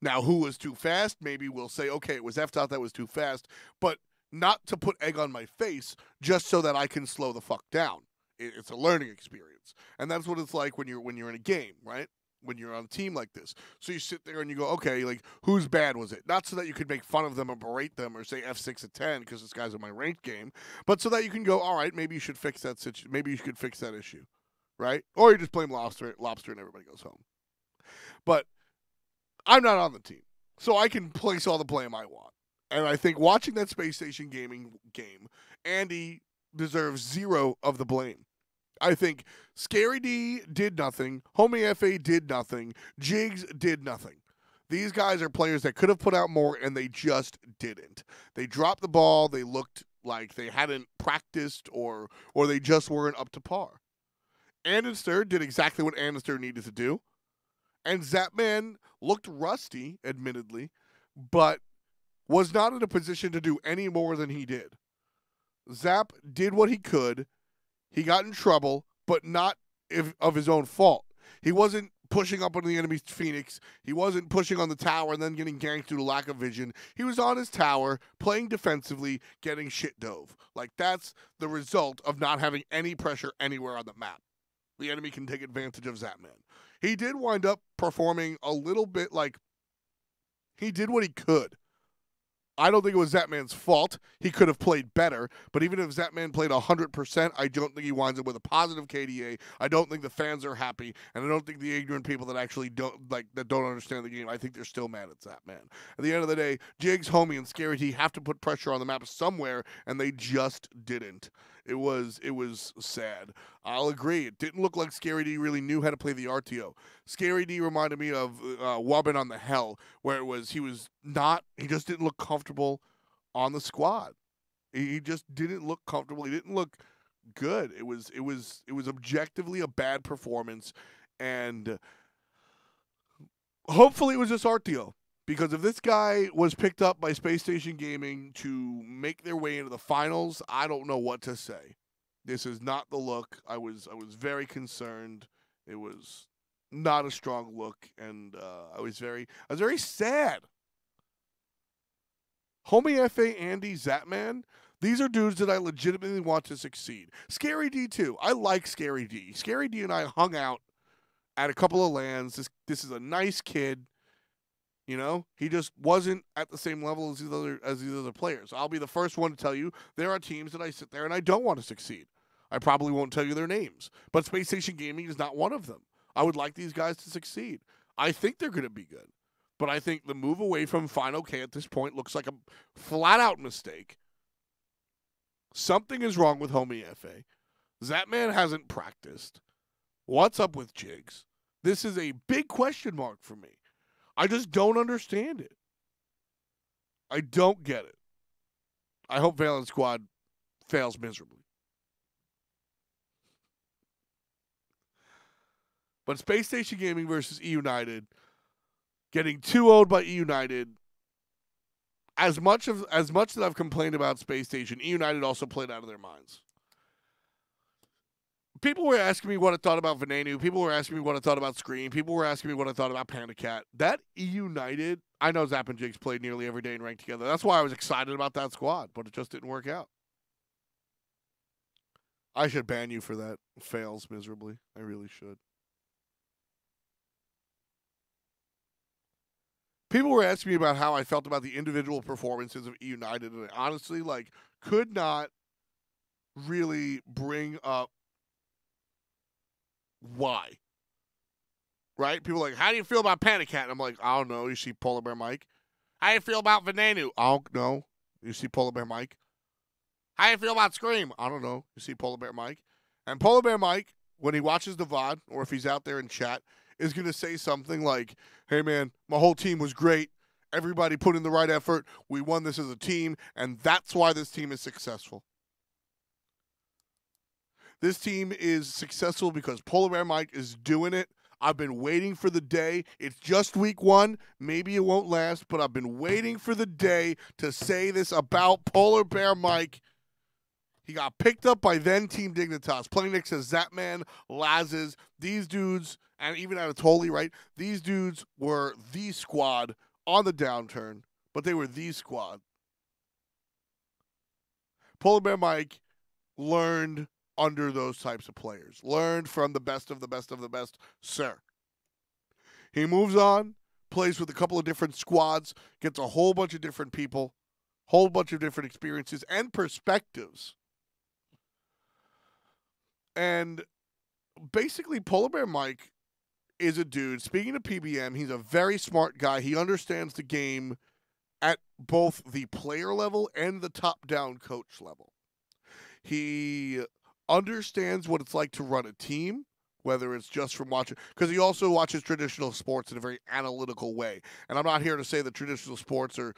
Now, who was too fast? Maybe we'll say, okay, it was F-Dot that was too fast, but not to put egg on my face just so that I can slow the fuck down. It's a learning experience. And that's what it's like when you're in a game, right? When you're on a team like this. So you sit there and you go, okay, like, whose bad was it? Not so that you could make fun of them or berate them or say F6 at 10 because this guy's in my ranked game, but so that you can go, all right, maybe you should fix that maybe you should fix that issue, right? Or you just blame Lobster and everybody goes home. But I'm not on the team, so I can place all the blame I want. And I think watching that Space Station Gaming game, Andy deserves 0 of the blame. I think Scary D did nothing. Homie FA did nothing. Jigs did nothing. These guys are players that could have put out more, and they just didn't. They dropped the ball. They looked like they hadn't practiced, or they just weren't up to par. Annister did exactly what Annister needed to do. And Zapman looked rusty, admittedly, but was not in a position to do any more than he did. Zap did what he could. He got in trouble, but not of his own fault. He wasn't pushing up on the enemy's Phoenix. He wasn't pushing on the tower and then getting ganked due to lack of vision. He was on his tower, playing defensively, getting shit dove. Like, that's the result of not having any pressure anywhere on the map. The enemy can take advantage of Zapman. He did wind up performing a little bit like he did what he could. I don't think it was Zapman's fault. He could have played better, but even if Zapman played 100%, I don't think he winds up with a positive KDA. I don't think the fans are happy, and I don't think the ignorant people that actually don't understand the game, I think they're still mad at Zapman. At the end of the day, Jigs, Homie, and Scary T have to put pressure on the map somewhere, and they just didn't. It was sad. I'll agree. It didn't look like Scary D really knew how to play the RTO. Scary D reminded me of Wubbin on the Hell, where he just didn't look comfortable on the squad. He just didn't look comfortable. He didn't look good. It was objectively a bad performance, and hopefully it was just RTO. Because if this guy was picked up by Space Station Gaming to make their way into the finals, I don't know what to say. This is not the look. I was very concerned. It was not a strong look, and I was very sad. Homie FA, Andy, Zapman, these are dudes that I legitimately want to succeed. Scary D too. I like Scary D. Scary D and I hung out at a couple of LANs. This is a nice kid. You know, he just wasn't at the same level as these other players. I'll be the first one to tell you there are teams that I sit there and I don't want to succeed. I probably won't tell you their names, but Space Station Gaming is not one of them. I would like these guys to succeed. I think they're going to be good, but I think the move away from Final K at this point looks like a flat-out mistake. Something is wrong with Homie FA. Zapman hasn't practiced. What's up with Jigs? This is a big question mark for me. I just don't understand it. I don't get it. I hope Valence Squad fails miserably. But Space Station Gaming versus EUnited, getting 2-0'd by EUnited. As much that I've complained about Space Station, EUnited also played out of their minds. People were asking me what I thought about Venenu. People were asking me what I thought about Scream. People were asking me what I thought about Panda Cat. That EUnited, I know Zap and Jigs played nearly every day and ranked together. That's why I was excited about that squad, but it just didn't work out. I should ban you for that. Fails miserably. I really should. People were asking me about how I felt about the individual performances of EUnited, and I honestly, could not really bring up why. Right? People are like, how do you feel about Panda Cat? And I'm like, I don't know. You see PolarBearMike? How do you feel about Venenu? I don't know. You see PolarBearMike? How do you feel about Scream? I don't know. You see PolarBearMike? And PolarBearMike, when he watches the VOD, or if he's out there in chat, is going to say something like, hey, man, my whole team was great. Everybody put in the right effort. We won this as a team, and that's why this team is successful. This team is successful because PolarBearMike is doing it. I've been waiting for the day. It's just week 1. Maybe it won't last, but I've been waiting for the day to say this about PolarBearMike. He got picked up by then Team Dignitas, playing next to Zapman, Lazes. These dudes, and even Anatoly, right? These dudes were the squad on the downturn, but they were the squad. PolarBearMike learned under those types of players. Learned from the best of the best of the best, sir. He moves on, plays with a couple of different squads, gets a whole bunch of different people, whole bunch of different experiences and perspectives. And basically, PolarBearMike is a dude. Speaking of PBM, he's a very smart guy. He understands the game at both the player level and the top-down coach level. He understands what it's like to run a team, whether it's just from watching, because he also watches traditional sports in a very analytical way. And I'm not here to say that traditional sports or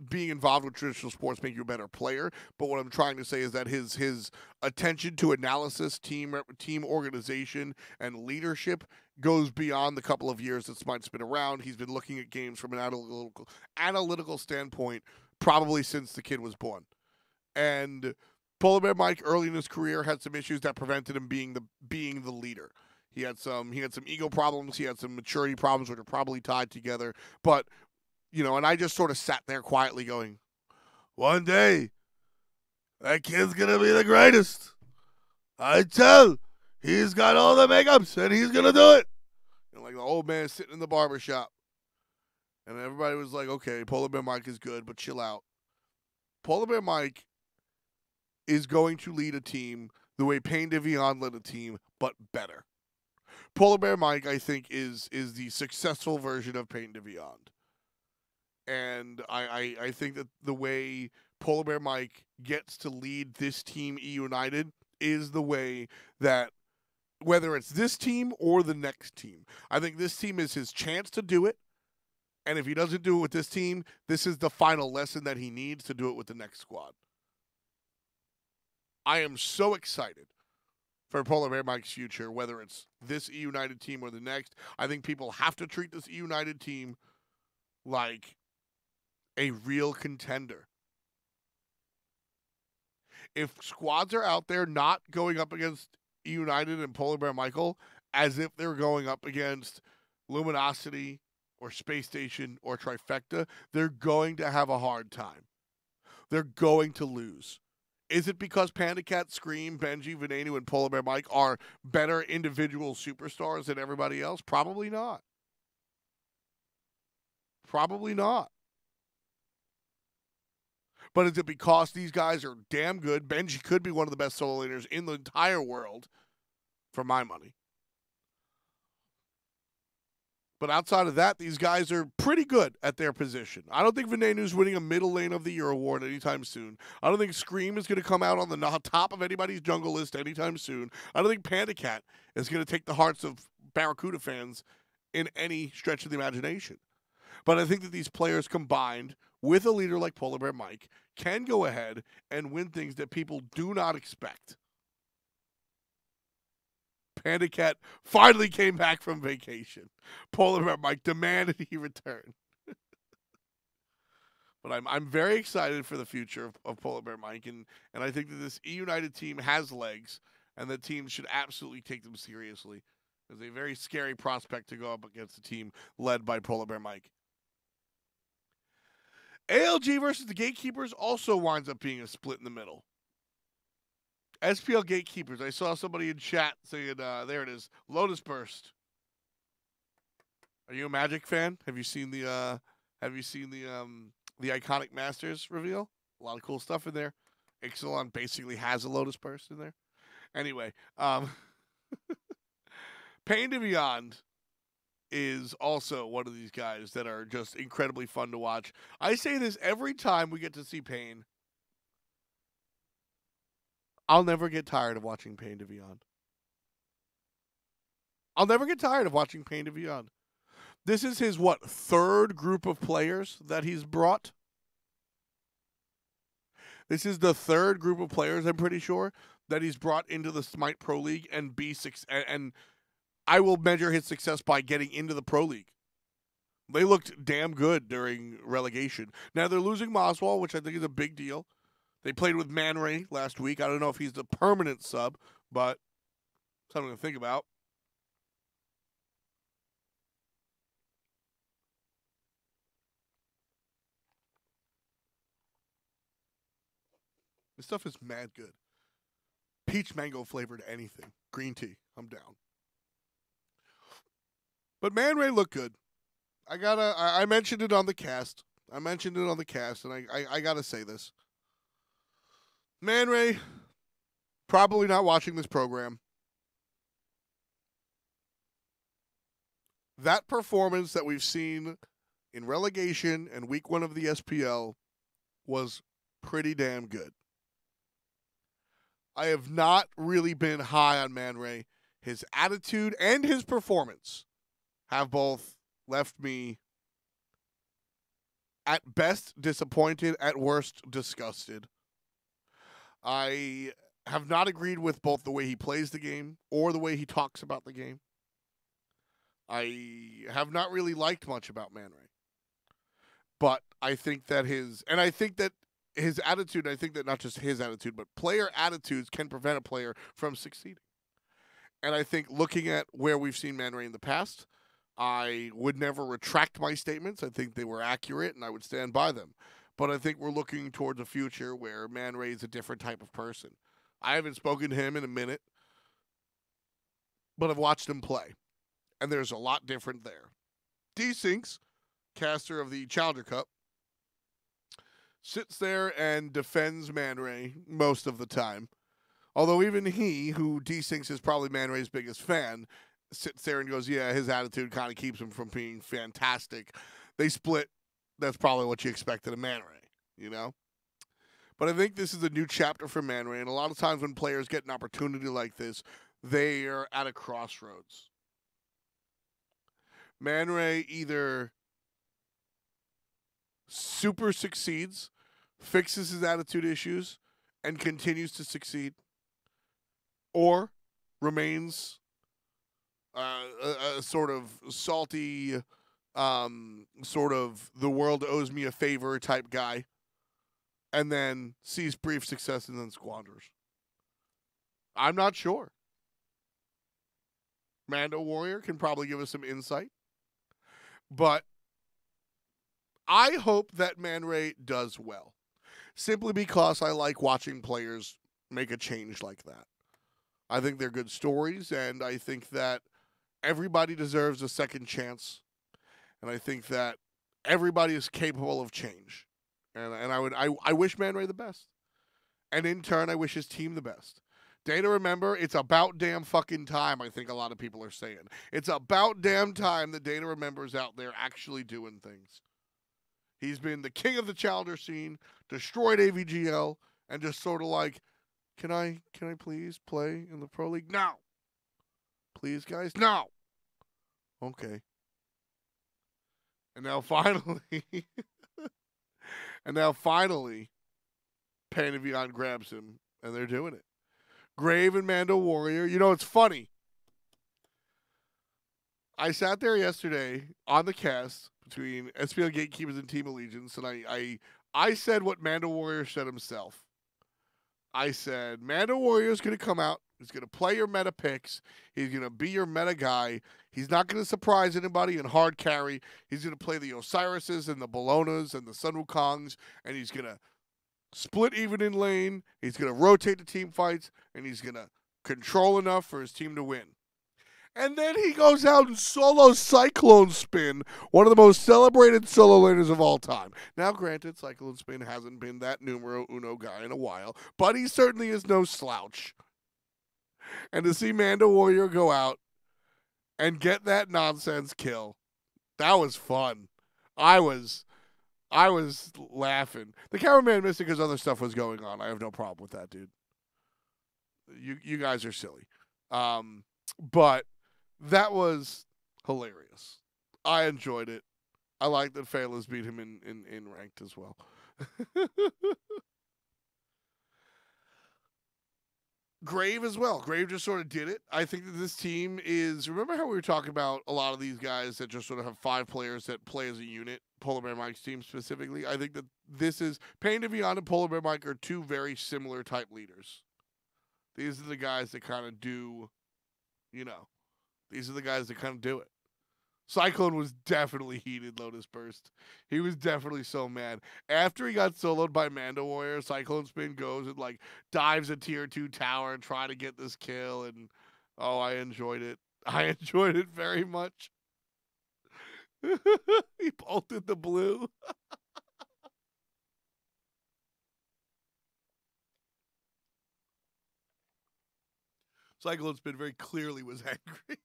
being involved with traditional sports make you a better player, but what I'm trying to say is that his attention to analysis, team organization, and leadership goes beyond the couple of years that Smite's been around. He's been looking at games from an analytical standpoint probably since the kid was born. And Polar Bear Mike early in his career had some issues that prevented him being the leader. He had some ego problems, he had some maturity problems which are probably tied together. But, and I just sort of sat there quietly going, one day that kid's gonna be the greatest. I tell, he's got all the makeups and he's gonna do it. And like the old man sitting in the barber shop. And everybody was like, okay, Polar Bear Mike is good, but chill out. Polar Bear Mike is going to lead a team the way Payne DeVion led a team, but better. Polar Bear Mike, I think, is the successful version of Payne DeVion. And I think that the way Polar Bear Mike gets to lead this team, EUnited, is the way that, whether it's this team or the next team, I think this team is his chance to do it. And if he doesn't do it with this team, this is the final lesson that he needs to do it with the next squad. I am so excited for Polar Bear Mike's future, whether it's this EUnited team or the next. I think people have to treat this EUnited team like a real contender. If squads are out there not going up against EUnited and Polar Bear Michael as if they're going up against Luminosity or Space Station or Trifecta, they're going to have a hard time. They're going to lose. Is it because Panda Cat, Scream, Benji, Venenu, and Polar Bear Mike are better individual superstars than everybody else? Probably not. Probably not. But is it because these guys are damn good? Benji could be one of the best solo laners in the entire world, for my money. But outside of that, these guys are pretty good at their position. I don't think Venenu's winning a Middle Lane of the Year award anytime soon. I don't think Scream is going to come out on the top of anybody's jungle list anytime soon. I don't think Panda Cat is going to take the hearts of Barracuda fans in any stretch of the imagination. But I think that these players combined with a leader like Polar Bear Mike can go ahead and win things that people do not expect. Panda Cat finally came back from vacation. Polar Bear Mike demanded he return. But I'm very excited for the future of Polar Bear Mike, and I think that this EUnited team has legs, and the team should absolutely take them seriously. It's a very scary prospect to go up against a team led by Polar Bear Mike. ALG versus the Gatekeepers also winds up being a split in the middle. SPL Gatekeepers. I saw somebody in chat saying, there it is, Lotus Burst. Are you a Magic fan? Have you seen the Iconic Masters reveal? A lot of cool stuff in there. Ixalan basically has a Lotus Burst in there. Anyway, Payne DeVion is also one of these guys that are just incredibly fun to watch. I say this every time we get to see Payne. I'll never get tired of watching Payne DeVion. I'll never get tired of watching Payne DeVion. This is his, third group of players that he's brought? This is the third group of players, I'm pretty sure, that he's brought into the Smite Pro League and and I will measure his success by getting into the Pro League. They looked damn good during relegation. Now they're losing Moswell, which I think is a big deal. They played with Man Ray last week. I don't know if he's the permanent sub, but something to think about. This stuff is mad good. Peach mango flavored anything. Green tea. I'm down. But Man Ray looked good. I mentioned it on the cast. And I gotta say this. Man Ray, probably not watching this program. That performance that we've seen in relegation and week 1 of the SPL was pretty damn good. I have not really been high on Man Ray. his attitude and his performance have both left me at best disappointed, at worst disgusted. I have not agreed with both the way he plays the game or the way he talks about the game. I have not really liked much about Man Ray. But I think that his attitude, I think that not just his attitude, but player attitudes can prevent a player from succeeding. And I think looking at where we've seen Man Ray in the past, I would never retract my statements. I think they were accurate, and I would stand by them. But I think we're looking towards a future where Man Ray is a different type of person. I haven't spoken to him in a minute, but I've watched him play, and there's a lot different there. D-Sinks, caster of the Challenger Cup, sits there and defends Man Ray most of the time. Although even he, who D-Sinks is probably Man Ray's biggest fan, sits there and goes, yeah, his attitude kind of keeps him from being fantastic. They split. That's probably what you expected of Man Ray, you know? But I think this is a new chapter for Man Ray, and a lot of times when players get an opportunity like this, they are at a crossroads. Man Ray either super succeeds, fixes his attitude issues, and continues to succeed, or remains a sort of salty, sort of the world owes me a favor type guy, and then sees brief success and then squanders. I'm not sure. Mando Warrior can probably give us some insight. But I hope that Man Ray does well, simply because I like watching players make a change like that. I think they're good stories, and I think that everybody deserves a second chance, and I think that everybody is capable of change. And I wish Man Ray the best, and in turn, I wish his team the best. Data, remember, it's about damn fucking time, I think a lot of people are saying. It's about damn time that Data Remember's out there actually doing things. He's been the king of the challenger scene, destroyed AVGL, and just sort of like, can I please play in the Pro League? No. Please, guys? No. Okay. And now finally, Pain and Beyond grabs him, and they're doing it. Grave and Mando Warrior. You know, it's funny. I sat there yesterday on the cast between SPL Gatekeepers and Team Allegiance, and I said what Mando Warrior said himself. I said, Mando Warrior is going to come out. He's going to play your meta picks. He's going to be your meta guy. He's not going to surprise anybody in hard carry. He's going to play the Osirises and the Bolognas and the Sun Wukongs, and he's going to split even in lane. He's going to rotate the team fights, and he's going to control enough for his team to win. And then he goes out and solo Cyclone Spin, one of the most celebrated solo laners of all time. Now, granted, Cyclone Spin hasn't been that numero uno guy in a while, but he certainly is no slouch. And to see Mando Warrior go out and get that nonsense kill, that was fun. I was laughing. The cameraman missed it because other stuff was going on. I have no problem with that, dude. You guys are silly. But that was hilarious. I enjoyed it. I like that Phelas beat him in ranked as well. Grave as well. Grave just sort of did it. I think that this team is... Remember how we were talking about a lot of these guys that just sort of have 5 players that play as a unit? PolarBearMike's team specifically. I think that this is... Pain to Beyond and PolarBearMike are 2 very similar type leaders. These are the guys that kind of do... These are the guys that kind of do it. Cyclone was definitely heated, Lotus Burst. He was definitely so mad. After he got soloed by Mando Warrior, Cyclone Spin goes and, dives a tier 2 tower and try to get this kill. And, I enjoyed it. I enjoyed it very much. He bolted the blue. Cyclone Spin very clearly was angry.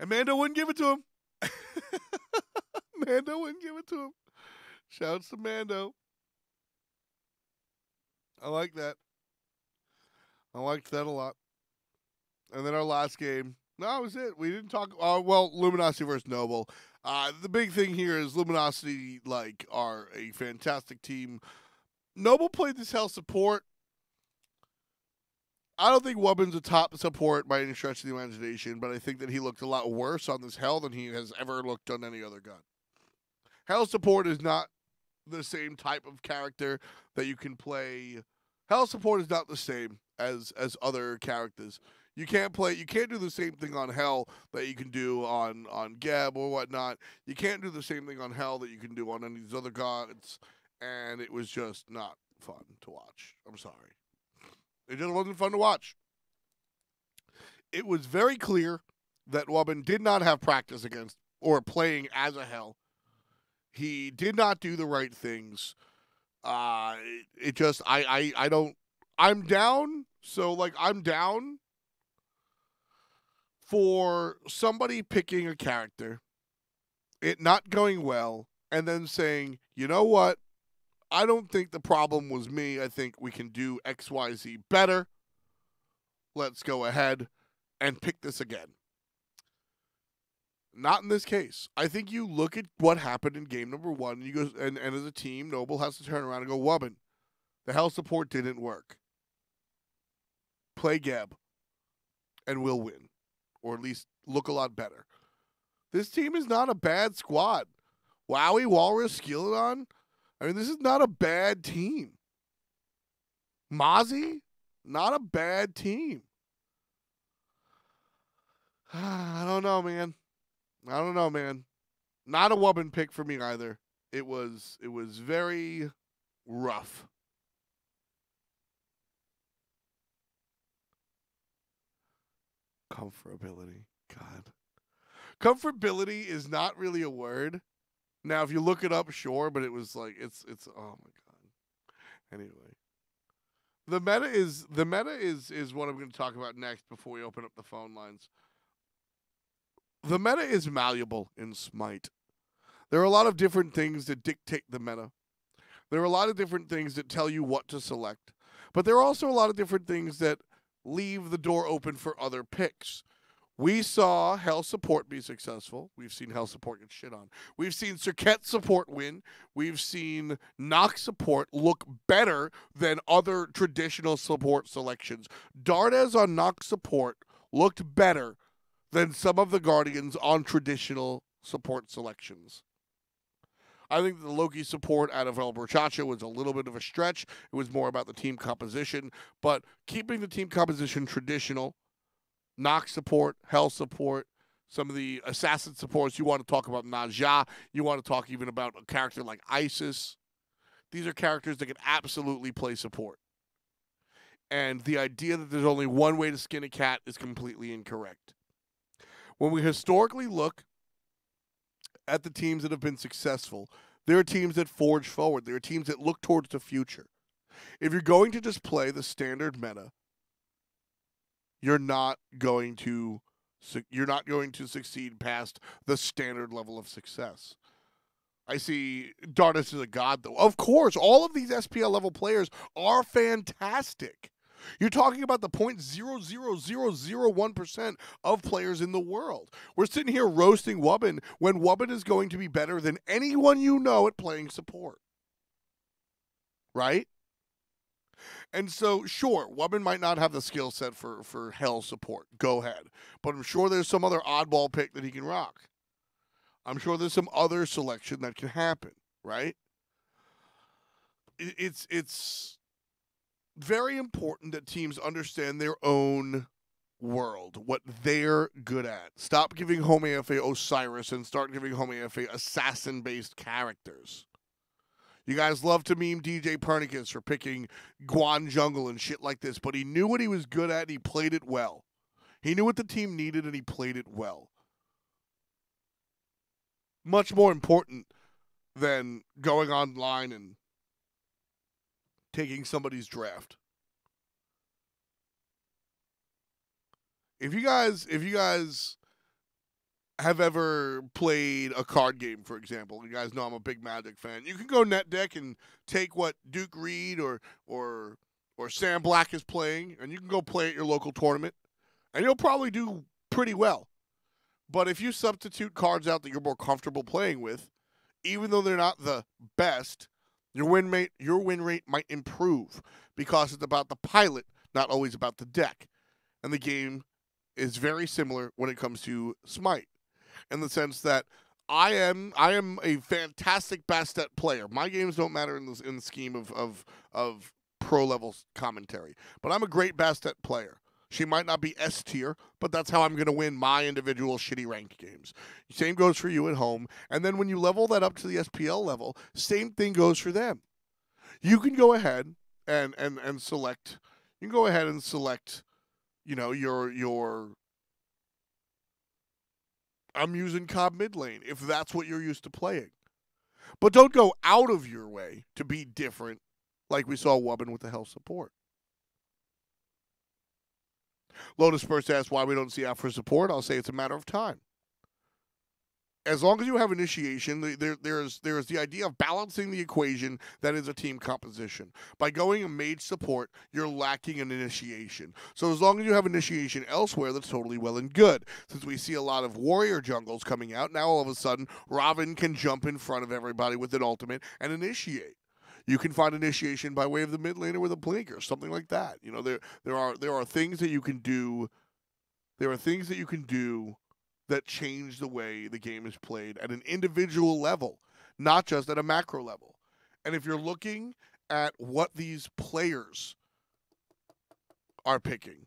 And Mando wouldn't give it to him. Mando wouldn't give it to him. Shouts to Mando. I like that. I liked that a lot. And then our last game. No, that was it. We didn't talk. Well, Luminosity versus Noble. The big thing here is Luminosity are a fantastic team. Noble played this hell support. I don't think Wubbin's a top support by any stretch of the imagination, but I think that he looked a lot worse on this hell than he has ever looked on any other gun. Hell support is not the same type of character that you can play. Hell support is not the same as other characters. You can't do the same thing on Hell that you can do on Geb or whatnot. You can't do the same thing on Hell that you can do on any of these other gods, and it was just not fun to watch. I'm sorry. It just wasn't fun to watch. It was very clear that Wubbin did not have practice against or playing as a Hell. He did not do the right things. I'm down. So I'm down for somebody picking a character, it not going well, and then saying, you know what? I don't think the problem was me. I think we can do XYZ better. Let's go ahead and pick this again. Not in this case. I think you look at what happened in game number 1, and you go, and as a team, Noble has to turn around and go, Wubbin, the hell support didn't work. Play Geb, and we'll win. Or at least look a lot better. This team is not a bad squad. Wowie, Walrus, Skeleton. I mean, this is not a bad team. Mozzie, not a bad team. I don't know, man. Not a Wubbin pick for me either. It was very rough. Comfortability. God. Comfortability is not really a word. Now, if you look it up, sure, but it was it's oh my God. Anyway. The meta is what I'm going to talk about next before we open up the phone lines. The meta is malleable in Smite. There are a lot of different things that dictate the meta. There are a lot of different things that tell you what to select. But there are also a lot of different things that leave the door open for other picks. We saw Hell support be successful. We've seen Hell support get shit on. We've seen Circuit support win. We've seen Nox support look better than other traditional support selections. Dardes on Nox support looked better than some of the Guardians on traditional support selections. I think the Loki support out of El Brochacha was a little bit of a stretch. It was more about the team composition. But keeping the team composition traditional, Nox support, Hell support, some of the assassin supports, you want to talk about Najah, you want to talk even about a character like Isis. These are characters that can absolutely play support. And the idea that there's only one way to skin a cat is completely incorrect. When we historically look at the teams that have been successful, there are teams that forge forward. There are teams that look towards the future. If you're going to just play the standard meta, you're not going to succeed past the standard level of success. I see Dardes is a god, though. Of course, all of these SPL level players are fantastic. You're talking about the 0.00001% of players in the world. We're sitting here roasting Wubbin when Wubbin is going to be better than anyone you know at playing support. Right? And so, sure, Wubbin might not have the skill set for Hell support. Go ahead. But I'm sure there's some other oddball pick that he can rock. I'm sure there's some other selection that can happen, right? It's very important that teams understand their own world, what they're good at. Stop giving Home AFA Osiris and start giving Home AFA assassin-based characters. You guys love to meme DJ Pernicus for picking Guan Jungle and shit like this, but he knew what he was good at and he played it well. He knew what the team needed and he played it well. Much more important than going online and taking somebody's draft. If you guys have ever played a card game, for example, you guys know I'm a big Magic fan. You can go net deck and take what Duke Reed or Sam Black is playing, and you can go play at your local tournament, And you'll probably do pretty well. But if you substitute cards out that you're more comfortable playing with, even though they're not the best, your win rate might improve because it's about the pilot, not always about the deck. And the game is very similar when it comes to Smite, in the sense that I am a fantastic Bastet player. My games don't matter in the scheme of pro level commentary, but I'm a great Bastet player. She might not be S tier, but that's how I'm going to win my individual shitty ranked games. Same goes for you at home. And then when you level that up to the SPL level, same thing goes for them. You can go ahead and select. You can go ahead and select, your I'm using Cobb mid lane if that's what you're used to playing. But don't go out of your way to be different like we saw Wubbin with the health support. Lotus Burst asks why we don't see out for support. I'll say it's a matter of time. As long as you have initiation, there's the idea of balancing the equation that is a team composition. By going a mage support, you're lacking an initiation. So as long as you have initiation elsewhere, that's totally well and good. Since we see a lot of warrior jungles coming out, now all of a sudden, Robin can jump in front of everybody with an ultimate and initiate. You can find initiation by way of the mid laner with a blinker, something like that. There are things that you can do. There are things that you can do that change the way the game is played at an individual level, not just at a macro level. And if you're looking at what these players are picking,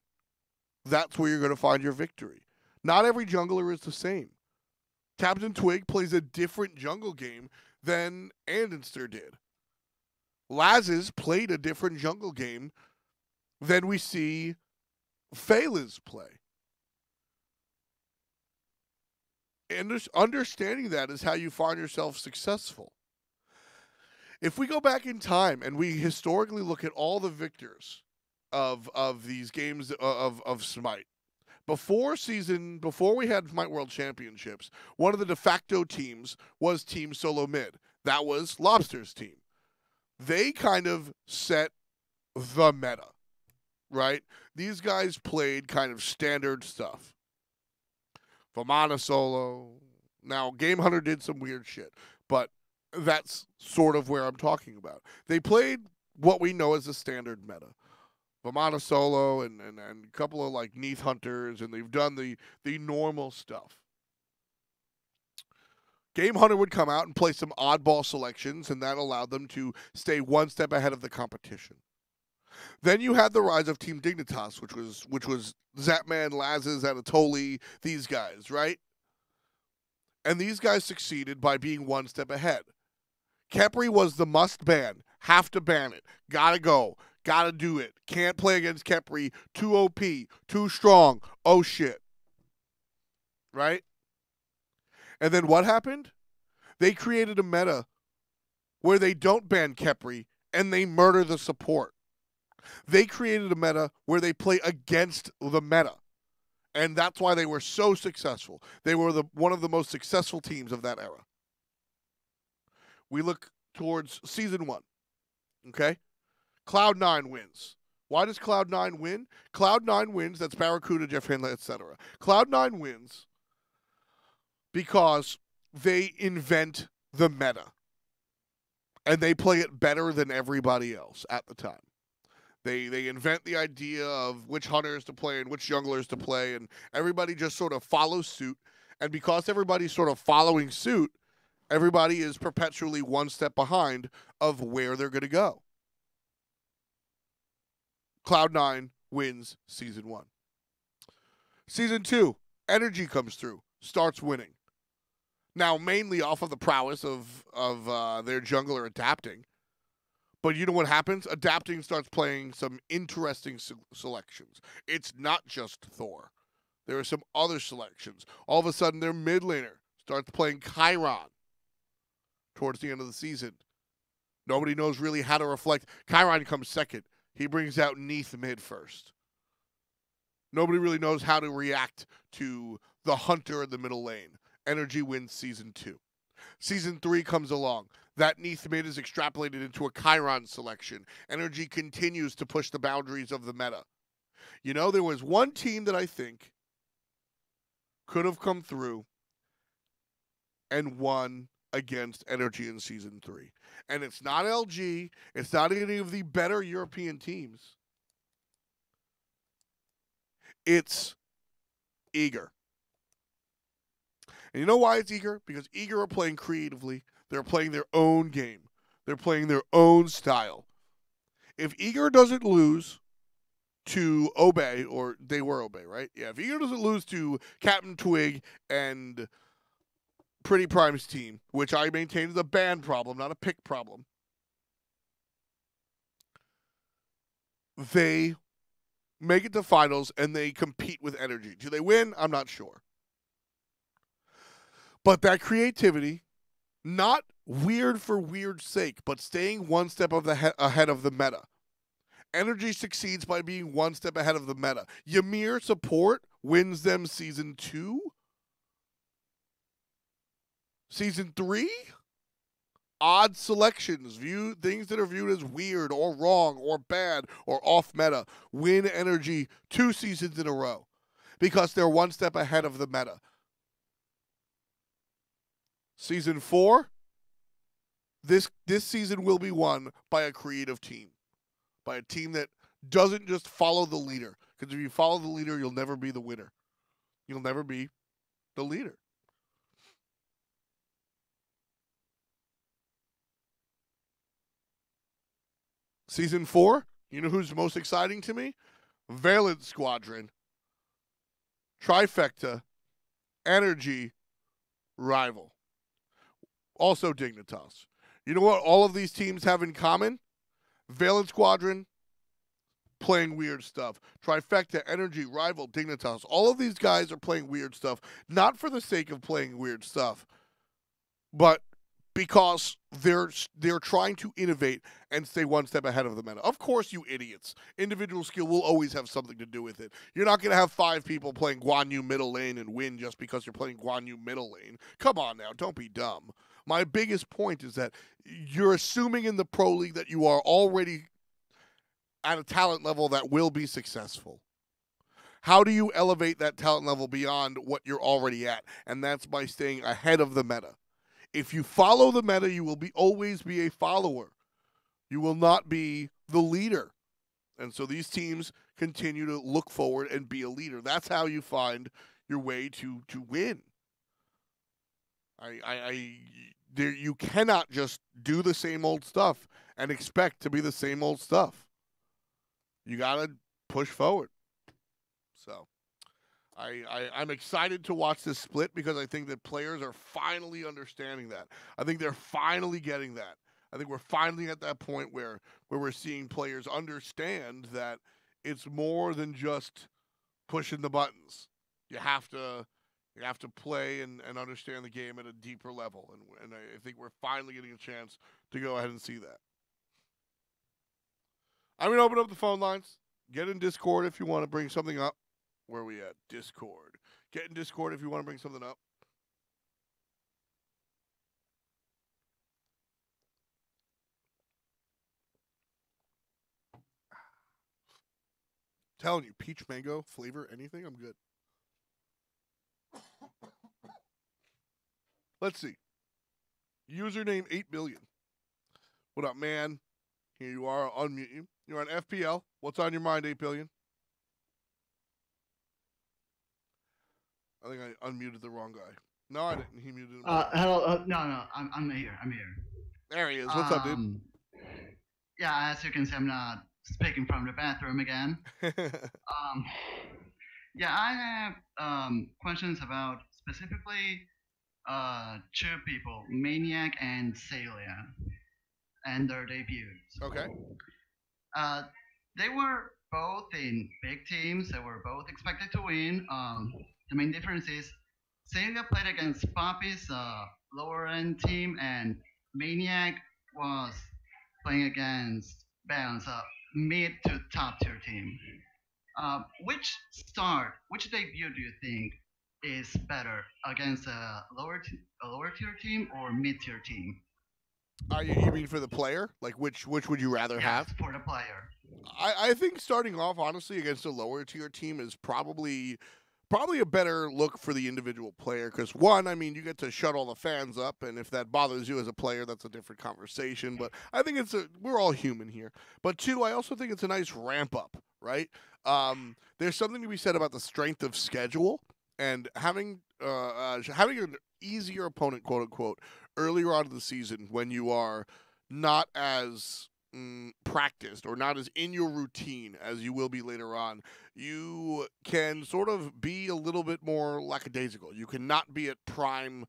that's where you're going to find your victory. Not every jungler is the same. Captain Twig plays a different jungle game than Andenster did. Laz's played a different jungle game than we see Phelas play. And understanding that is how you find yourself successful. If we go back in time and we historically look at all the victors of these games of Smite, before we had Smite World Championships, one of the de facto teams was Team Solo Mid. That was Lobster's team. They kind of set the meta, right? These guys played kind of standard stuff. Vamana solo. Now, Game Hunter did some weird shit, but that's sort of where I'm talking about. They played what we know as a standard meta. Vamana solo and a couple of like Neath Hunters, and they've done the normal stuff. Game Hunter would come out and play some oddball selections, and that allowed them to stay one step ahead of the competition. Then you had the rise of Team Dignitas, which was Zapman, Lazes, Anatoly, these guys, right? And these guys succeeded by being one step ahead. Khepri was the must ban. Have to ban it. Gotta go. Gotta do it. Can't play against Khepri. Too OP. Too strong. Oh shit. Right? And then what happened? They created a meta where they don't ban Khepri and they murder the support. They created a meta where they play against the meta. And that's why they were so successful. They were one of the most successful teams of that era. We look towards Season 1. Okay? Cloud9 wins. Why does Cloud9 win? Cloud9 wins. That's Barracuda, Jeff Handler, etc. Cloud9 wins because they invent the meta. And they play it better than everybody else at the time. They invent the idea of which hunters to play and which junglers to play, and everybody just sort of follows suit. And because everybody's sort of following suit, everybody is perpetually one step behind of where they're going to go. Cloud9 wins Season 1. Season 2, Energy comes through, starts winning. Now, mainly off of the prowess of their jungler adapting. But you know what happens? Adapting starts playing some interesting selections. It's not just Thor. There are some other selections. All of a sudden, their mid laner starts playing Chiron towards the end of the season. Nobody knows really how to reflect. Chiron comes second. He brings out Neath mid first. Nobody really knows how to react to the Hunter in the middle lane. Energy wins Season 2. Season 3 comes along. That Neath mid is extrapolated into a Chiron selection. Energy continues to push the boundaries of the meta. You know, there was one team that I think could have come through and won against Energy in Season 3. And it's not LG. It's not any of the better European teams. It's Eager. And you know why it's Eager? Because Eager are playing creatively. They're playing their own game. They're playing their own style. If Eager doesn't lose to Obey, or they were Obey, right? Yeah, if Eager doesn't lose to Captain Twig and Pretty Prime's team, which I maintain is a ban problem, not a pick problem, they make it to finals and they compete with Energy. Do they win? I'm not sure. But that creativity, not weird for weird's sake, but staying one step ahead of the meta. Energy succeeds by being one step ahead of the meta. Ymir support wins them Season 2? Season 3? Odd selections, things that are viewed as weird or wrong or bad or off meta, win Energy 2 seasons in a row because they're one step ahead of the meta. Season 4, this season will be won by a creative team, by a team that doesn't just follow the leader. Because if you follow the leader, you'll never be the winner. You'll never be the leader. Season 4, you know who's most exciting to me? Valent Squadron, Trifecta, Energy, Rival. Also Dignitas. You know what all of these teams have in common? Valent Squadron playing weird stuff. Trifecta, Energy, Rival, Dignitas. All of these guys are playing weird stuff, not for the sake of playing weird stuff, but because they're trying to innovate and stay one step ahead of the meta. Of course, you idiots. Individual skill will always have something to do with it. You're not going to have 5 people playing Guan Yu middle lane and win just because you're playing Guan Yu middle lane. Come on now, don't be dumb. My biggest point is that you're assuming in the Pro League that you are already at a talent level that will be successful. How do you elevate that talent level beyond what you're already at? And that's by staying ahead of the meta. If you follow the meta, you will always be a follower. You will not be the leader. And so these teams continue to look forward and be a leader. That's how you find your way to win. You cannot just do the same old stuff and expect to be the same old stuff. You got to push forward. So I'm excited to watch this split because I think that players are finally understanding that. I think they're finally getting that. I think we're finally at that point where we're seeing players understand that it's more than just pushing the buttons. You have to play and understand the game at a deeper level, and I think we're finally getting a chance to go ahead and see that. I'm going to open up the phone lines. Get in Discord if you want to bring something up. Where are we at? Discord. Get in Discord if you want to bring something up. Telling you, peach mango flavor, anything, I'm good. Let's see. Username 8 billion. What up, man? Here you are. I'll unmute you. You're on FPL. What's on your mind, 8 billion? I think I unmuted the wrong guy. No, I didn't. He muted himself. Hello. No, I'm here. I'm here. There he is. What's up, dude? Yeah, as you can see, I'm not speaking from the bathroom again. Yeah, I have questions about specifically two people, Maniac and Celia, and their debuts. Okay. They were both in big teams. They were both expected to win. The main difference is Celia played against Poppy's lower end team, and Maniac was playing against Bounce, mid to top tier team. Which debut do you think is better against a lower tier team or mid tier team? You mean for the player? Like which would you rather have? Yes, for the player. I think starting off honestly against a lower tier team is probably a better look for the individual player because one, I mean, you get to shut all the fans up, and if that bothers you as a player, that's a different conversation. But I think we're all human here. But two, I also think it's a nice ramp up, right? There's something to be said about the strength of schedule and having an easier opponent, quote unquote, earlier on in the season when you are not as practiced or not as in your routine as you will be later on, you can sort of be a little bit more lackadaisical. You cannot be at prime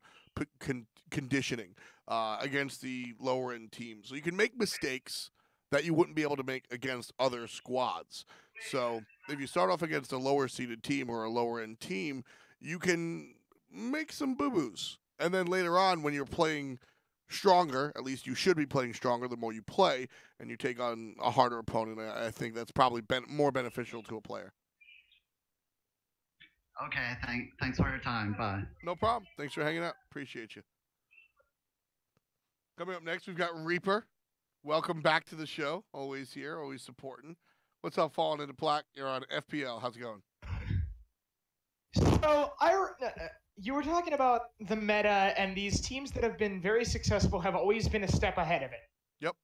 conditioning against the lower end teams. So you can make mistakes that you wouldn't be able to make against other squads. So if you start off against a lower seeded team or a lower end team, you can make some boo boos. And then later on, when you're playing stronger, at least you should be playing stronger the more you play, and you take on a harder opponent, I think that's probably more beneficial to a player. Okay, thanks for your time. Bye. No problem. Thanks for hanging out. Appreciate you. Coming up next, we've got Reaper. Welcome back to the show. Always here, always supporting. What's up, Falling into Plaque? You're on FPL. How's it going? So you were talking about the meta, and these teams that have been very successful have always been a step ahead of it. Yep.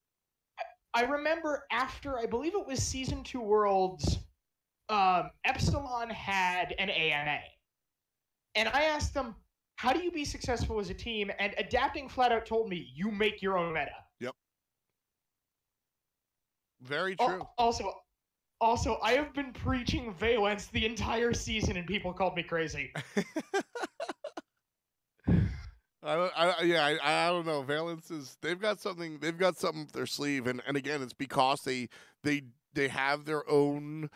I remember after, I believe it was Season 2 Worlds, Epsilon had an AMA. And I asked them, how do you be successful as a team? And Adapting flat out told me, you make your own meta. Yep. Very true. Also, I have been preaching Valence the entire season, and people called me crazy. I don't know. Valence they've got something up their sleeve, and again, it's because they have their own.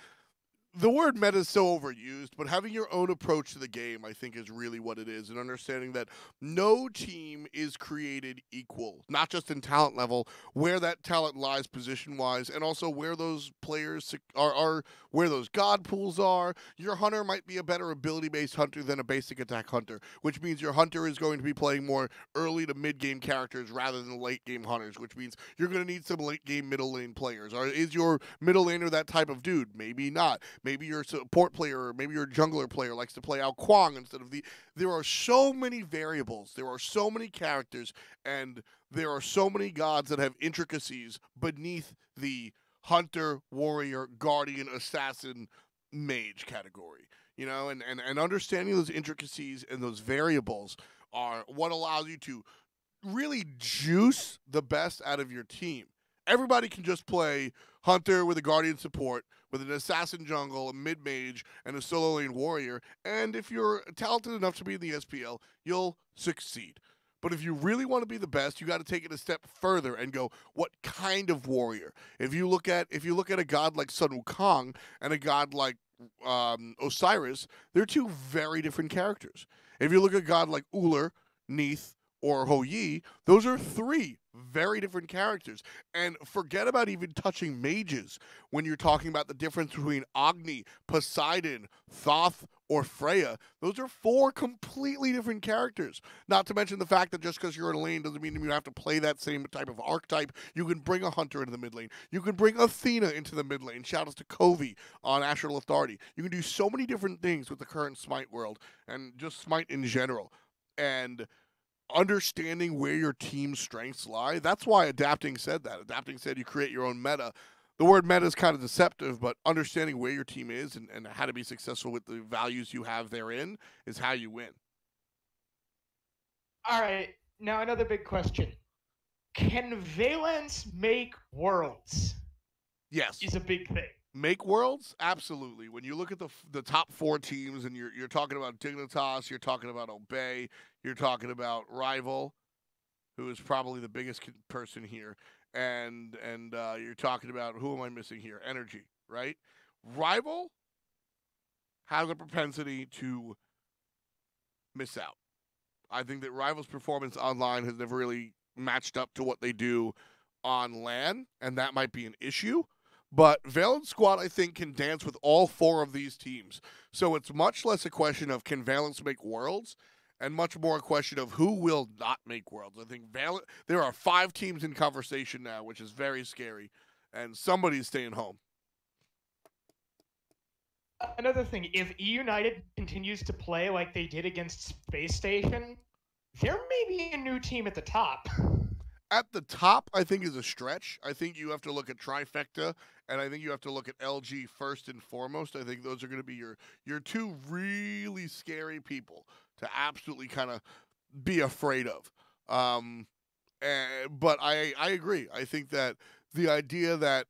The word meta is so overused, but having your own approach to the game, I think, is really what it is, and understanding that no team is created equal, not just in talent level, where that talent lies position-wise, and also where those players are where those god pools are. Your hunter might be a better ability-based hunter than a basic attack hunter, which means your hunter is going to be playing more early to mid-game characters rather than late-game hunters, which means you're going to need some late-game middle lane players. Or is your middle laner that type of dude? Maybe not. Maybe your support player, or maybe your jungler player likes to play Ao Kuang instead of the. There are so many variables. There are so many characters, and there are so many gods that have intricacies beneath the hunter, warrior, guardian, assassin, mage category. You know, and understanding those intricacies and those variables are what allows you to really juice the best out of your team. Everybody can just play hunter with a guardian support, with an assassin jungle, a mid mage, and a solo lane warrior. And if you're talented enough to be in the SPL, you'll succeed. But if you really want to be the best, you got to take it a step further and go, what kind of warrior? If you look at a god like Sun Wukong and a god like Osiris, they're two very different characters. If you look at a god like Uller, Neith, or Ho Yi, those are three very different characters. And forget about even touching mages when you're talking about the difference between Agni, Poseidon, Thoth, or Freya. Those are four completely different characters. Not to mention the fact that just because you're in a lane doesn't mean you have to play that same type of archetype. You can bring a hunter into the mid lane. You can bring Athena into the mid lane. Shout outs to Covey on Astral Authority. You can do so many different things with the current Smite world and just Smite in general. And understanding where your team's strengths lie. That's why Adapting said that. Adapting said you create your own meta. The word meta is kind of deceptive, but understanding where your team is and how to be successful with the values you have therein is how you win. All right, now another big question. Can Valence make worlds? Yes. Is a big thing. Make worlds? Absolutely. When you look at the top four teams and you're talking about Dignitas, you're talking about Obey, you're talking about Rival, who is probably the biggest person here, and you're talking about, who am I missing here? Energy, right? Rival has a propensity to miss out. I think that Rival's performance online has never really matched up to what they do on LAN, and that might be an issue. But Valence Squad, I think, can dance with all four of these teams. So it's much less a question of can Valence make worlds and much more a question of who will not make Worlds. I think there are 5 teams in conversation now, which is very scary, and somebody's staying home. Another thing, if EUnited continues to play like they did against Space Station, there may be a new team at the top. At the top, I think, is a stretch. I think you have to look at Trifecta, and I think you have to look at LG first and foremost. I think those are going to be your 2 really scary people to absolutely kind of be afraid of. But I agree. I think that the idea that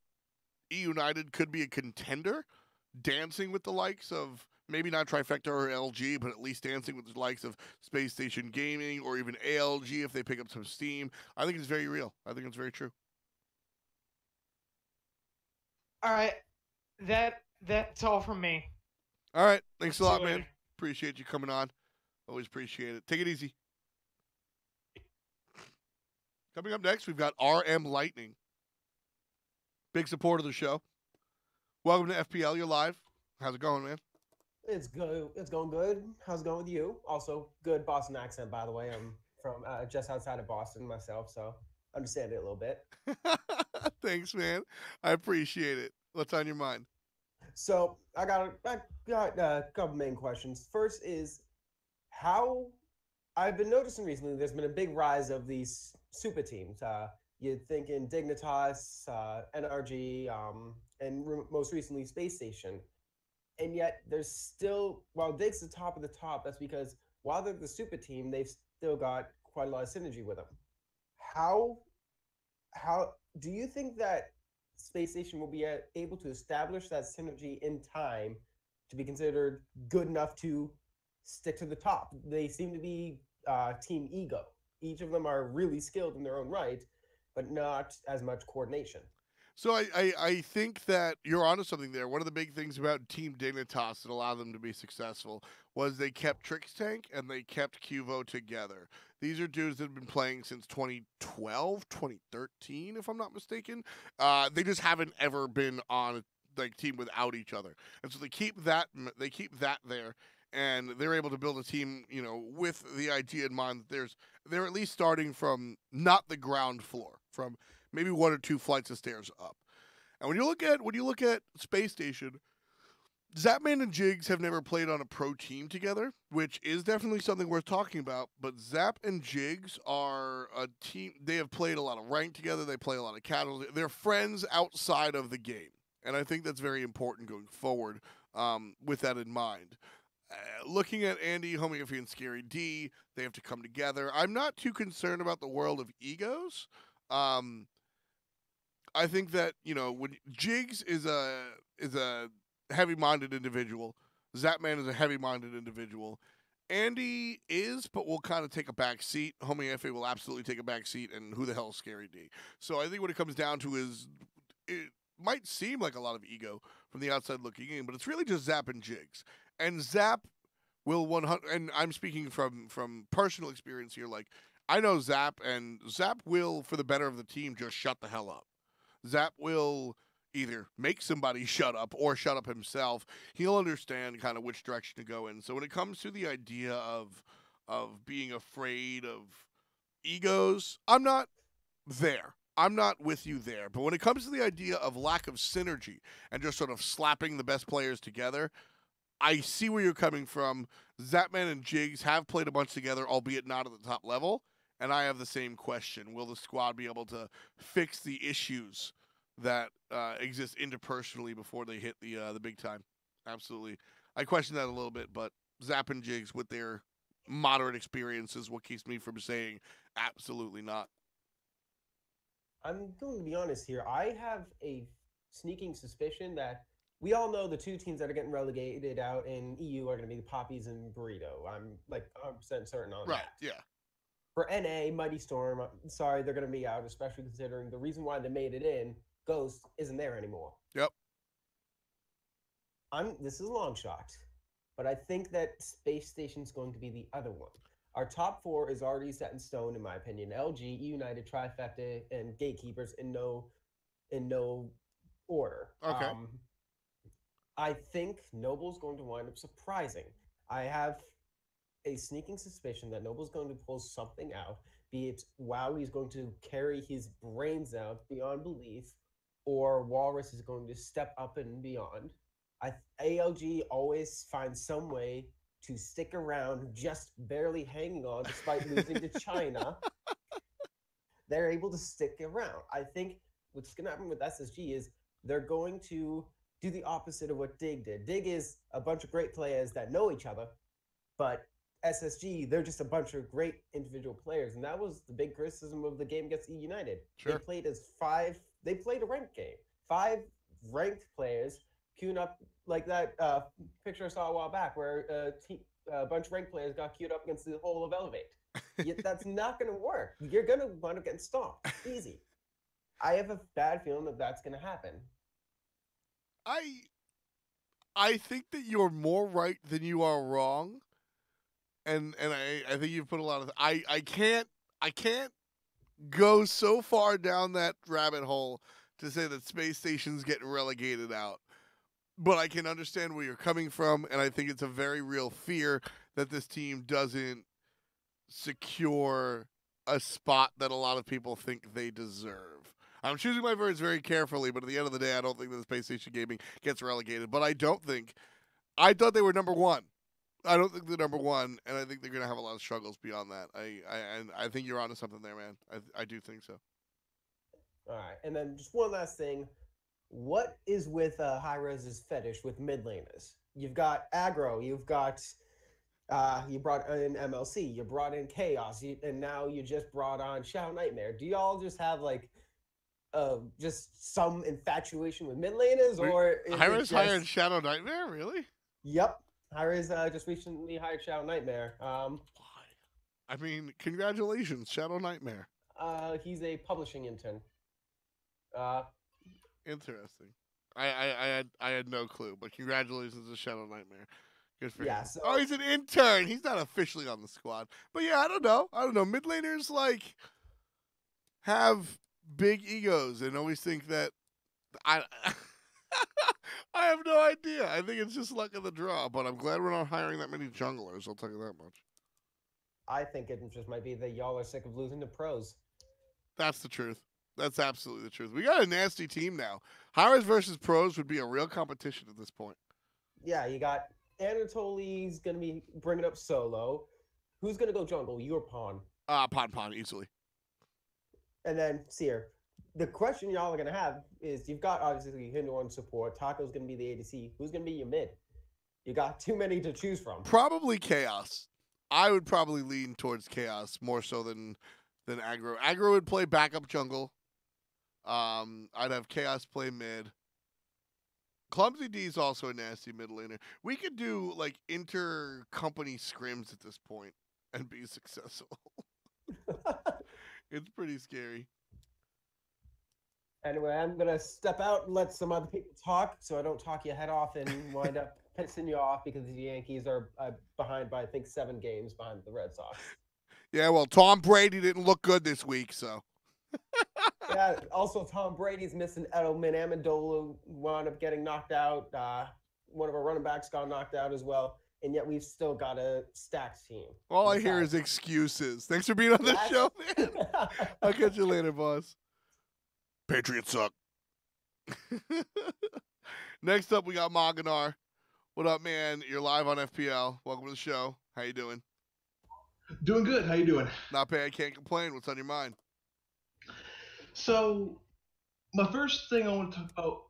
EUnited could be a contender, dancing with the likes of maybe not Trifecta or LG, but at least dancing with the likes of Space Station Gaming or even ALG if they pick up some steam. I think it's very real. I think it's very true. All right, that's all from me. All right, thanks a See you lot, later. man. Appreciate you coming on. Always appreciate it. Take it easy. Coming up next, we've got RM Lightning. Big supporter of the show. Welcome to FPL. You're live. How's it going, man? It's good. It's going good. How's it going with you? Also, good Boston accent, by the way. I'm from just outside of Boston myself, so understand it a little bit. Thanks, man. I appreciate it. What's on your mind? So I got a couple main questions. First is how I've been noticing recently. There's been a big rise of these super teams. You'd think in Dignitas, NRG, and most recently Space Station. And yet there's still, while Dig's the top of the top, that's because while they're the super team, they've still got quite a lot of synergy with them. How do you think that Space Station will be able to establish that synergy in time to be considered good enough to stick to the top? They seem to be team ego. Each of them are really skilled in their own right, but not as much coordination. So I think that you're onto something there. One of the big things about Team Dignitas that allowed them to be successful was they kept Trix Tank and they kept Cuvo together. These are dudes that have been playing since 2012, 2013, if I'm not mistaken. They just haven't ever been on a team without each other, and so they keep that there, and they're able to build a team, with the idea in mind that they're at least starting from not the ground floor, from maybe 1 or 2 flights of stairs up. And when you look at Space Station, Zapman and Jigs have never played on a pro team together, which is definitely something worth talking about. But Zap and Jigs are a team. They have played a lot of rank together. They play a lot of casual. They're friends outside of the game, and I think that's very important going forward. With that in mind. Looking at Andy, Homeopathy, and Scary D, they have to come together. I'm not too concerned about the world of egos. I think that when Jigs is a heavy-minded individual, Zapman is a heavy-minded individual. Andy is, but will kind of take a back seat. Homie FA will absolutely take a back seat, and who the hell is Scary D? So I think what it comes down to is it might seem like a lot of ego from the outside looking in, but it's really just Zap and Jigs. And Zap will 100, and I'm speaking from personal experience here. Like I know Zap, and Zap will, for the better of the team, just shut the hell up. Zap will either make somebody shut up or shut up himself. He'll understand kind of which direction to go in. So when it comes to the idea of being afraid of egos, I'm not there. I'm not with you there. But when it comes to the idea of lack of synergy and just sort of slapping the best players together, I see where you're coming from. Zapman and Jigs have played a bunch together, albeit not at the top level. And I have the same question. Will the squad be able to fix the issues that exist interpersonally before they hit the big time? Absolutely. I question that a little bit, but Zap and Jigs with their moderate experience is what keeps me from saying absolutely not. I'm going to be honest here. I have a sneaking suspicion that we all know the 2 teams that are getting relegated out in EU are going to be the Poppies and Burrito. I'm like 100% certain on Right, that. yeah. For NA, Mighty Storm, I'm sorry they're going to be out, especially considering the reason why they made it in, Ghost, isn't there anymore. Yep. This is a long shot, but I think that Space Station's going to be the other one. Our top 4 is already set in stone, in my opinion. LG, United, Trifecta, and Gatekeepers in no order. Okay. I think Noble's going to wind up surprising. I have a sneaking suspicion that Noble's going to pull something out, be it Wowie's going to carry his brains out beyond belief, or Walrus is going to step up and beyond. ALG always finds some way to stick around, just barely hanging on despite losing to China. They're able to stick around. I think what's going to happen with SSG is they're going to do the opposite of what Dig did. Dig is a bunch of great players that know each other, but SSG, they're just a bunch of great individual players, and that was the big criticism of the game against EUnited. Sure. They played a ranked game. 5 ranked players queuing up like that picture I saw a while back where a bunch of ranked players got queued up against the whole of Elevate. Yet that's not going to work. You're going to wind up getting stomped. Easy. I have a bad feeling that that's going to happen. I think that you're more right than you are wrong. And I think you've put a lot of I can't go so far down that rabbit hole to say that Space Station's getting relegated out. But I can understand where you're coming from, and I think it's a very real fear that this team doesn't secure a spot that a lot of people think they deserve. I'm choosing my words very carefully, but at the end of the day, I don't think that the Space Station Gaming gets relegated. But I thought they were number one. I don't think they're number one, and I think they're going to have a lot of struggles beyond that. I think you're onto something there, man. I do think so. All right, and then just one last thing. What is with Hi-Rez's fetish with mid laners? You've got aggro, you've got you brought in MLC, you brought in Chaos, and now you just brought on Shadow Nightmare. Do y'all just have like just some infatuation with mid laners, or Hi-Rez hired Shadow Nightmare? Really? Yep. Hi-Rez just recently hired Shadow Nightmare. Why? I mean, congratulations, Shadow Nightmare. He's a publishing intern. Interesting. I had no clue, but congratulations to Shadow Nightmare. Good for him. So, he's an intern. He's not officially on the squad. But yeah, I don't know. Mid laners like have big egos and always think that I I have no idea. I think it's just luck of the draw, but I'm glad we're not hiring that many junglers, I'll tell you that much. I think it just might be that y'all are sick of losing to pros. That's the truth. That's absolutely the truth. We got a nasty team now. Hi-Rez versus pros would be a real competition at this point. Yeah, you got Anatoly's going to be bringing up solo. Who's going to go jungle, you or Pawn? Pawn, easily. And then Seer. The question y'all are going to have is you've got obviously Hindu on support. Taco's going to be the ADC. Who's going to be your mid? You got too many to choose from. Probably Chaos. I would probably lean towards Chaos more so than aggro. Aggro would play backup jungle. I'd have Chaos play mid. Clumsy D is also a nasty mid laner. We could do like inter-company scrims at this point and be successful. It's pretty scary. Anyway, I'm going to step out and let some other people talk so I don't talk your head off and wind up pissing you off because the Yankees are behind by, I think, 7 games behind the Red Sox. Yeah, well, Tom Brady didn't look good this week, so. Yeah, also Tom Brady's missing Edelman. Amendola wound up getting knocked out. One of our running backs got knocked out as well. And yet we've still got a stacked team. All I hear is excuses. Thanks for being on the show, man. I'll catch you later, boss. Patriots suck. Next up, we got Maganar. What up, man? You're live on FPL. Welcome to the show. How you doing? Doing good. How you doing? Not bad. Can't complain. What's on your mind? So, my first thing I want to talk about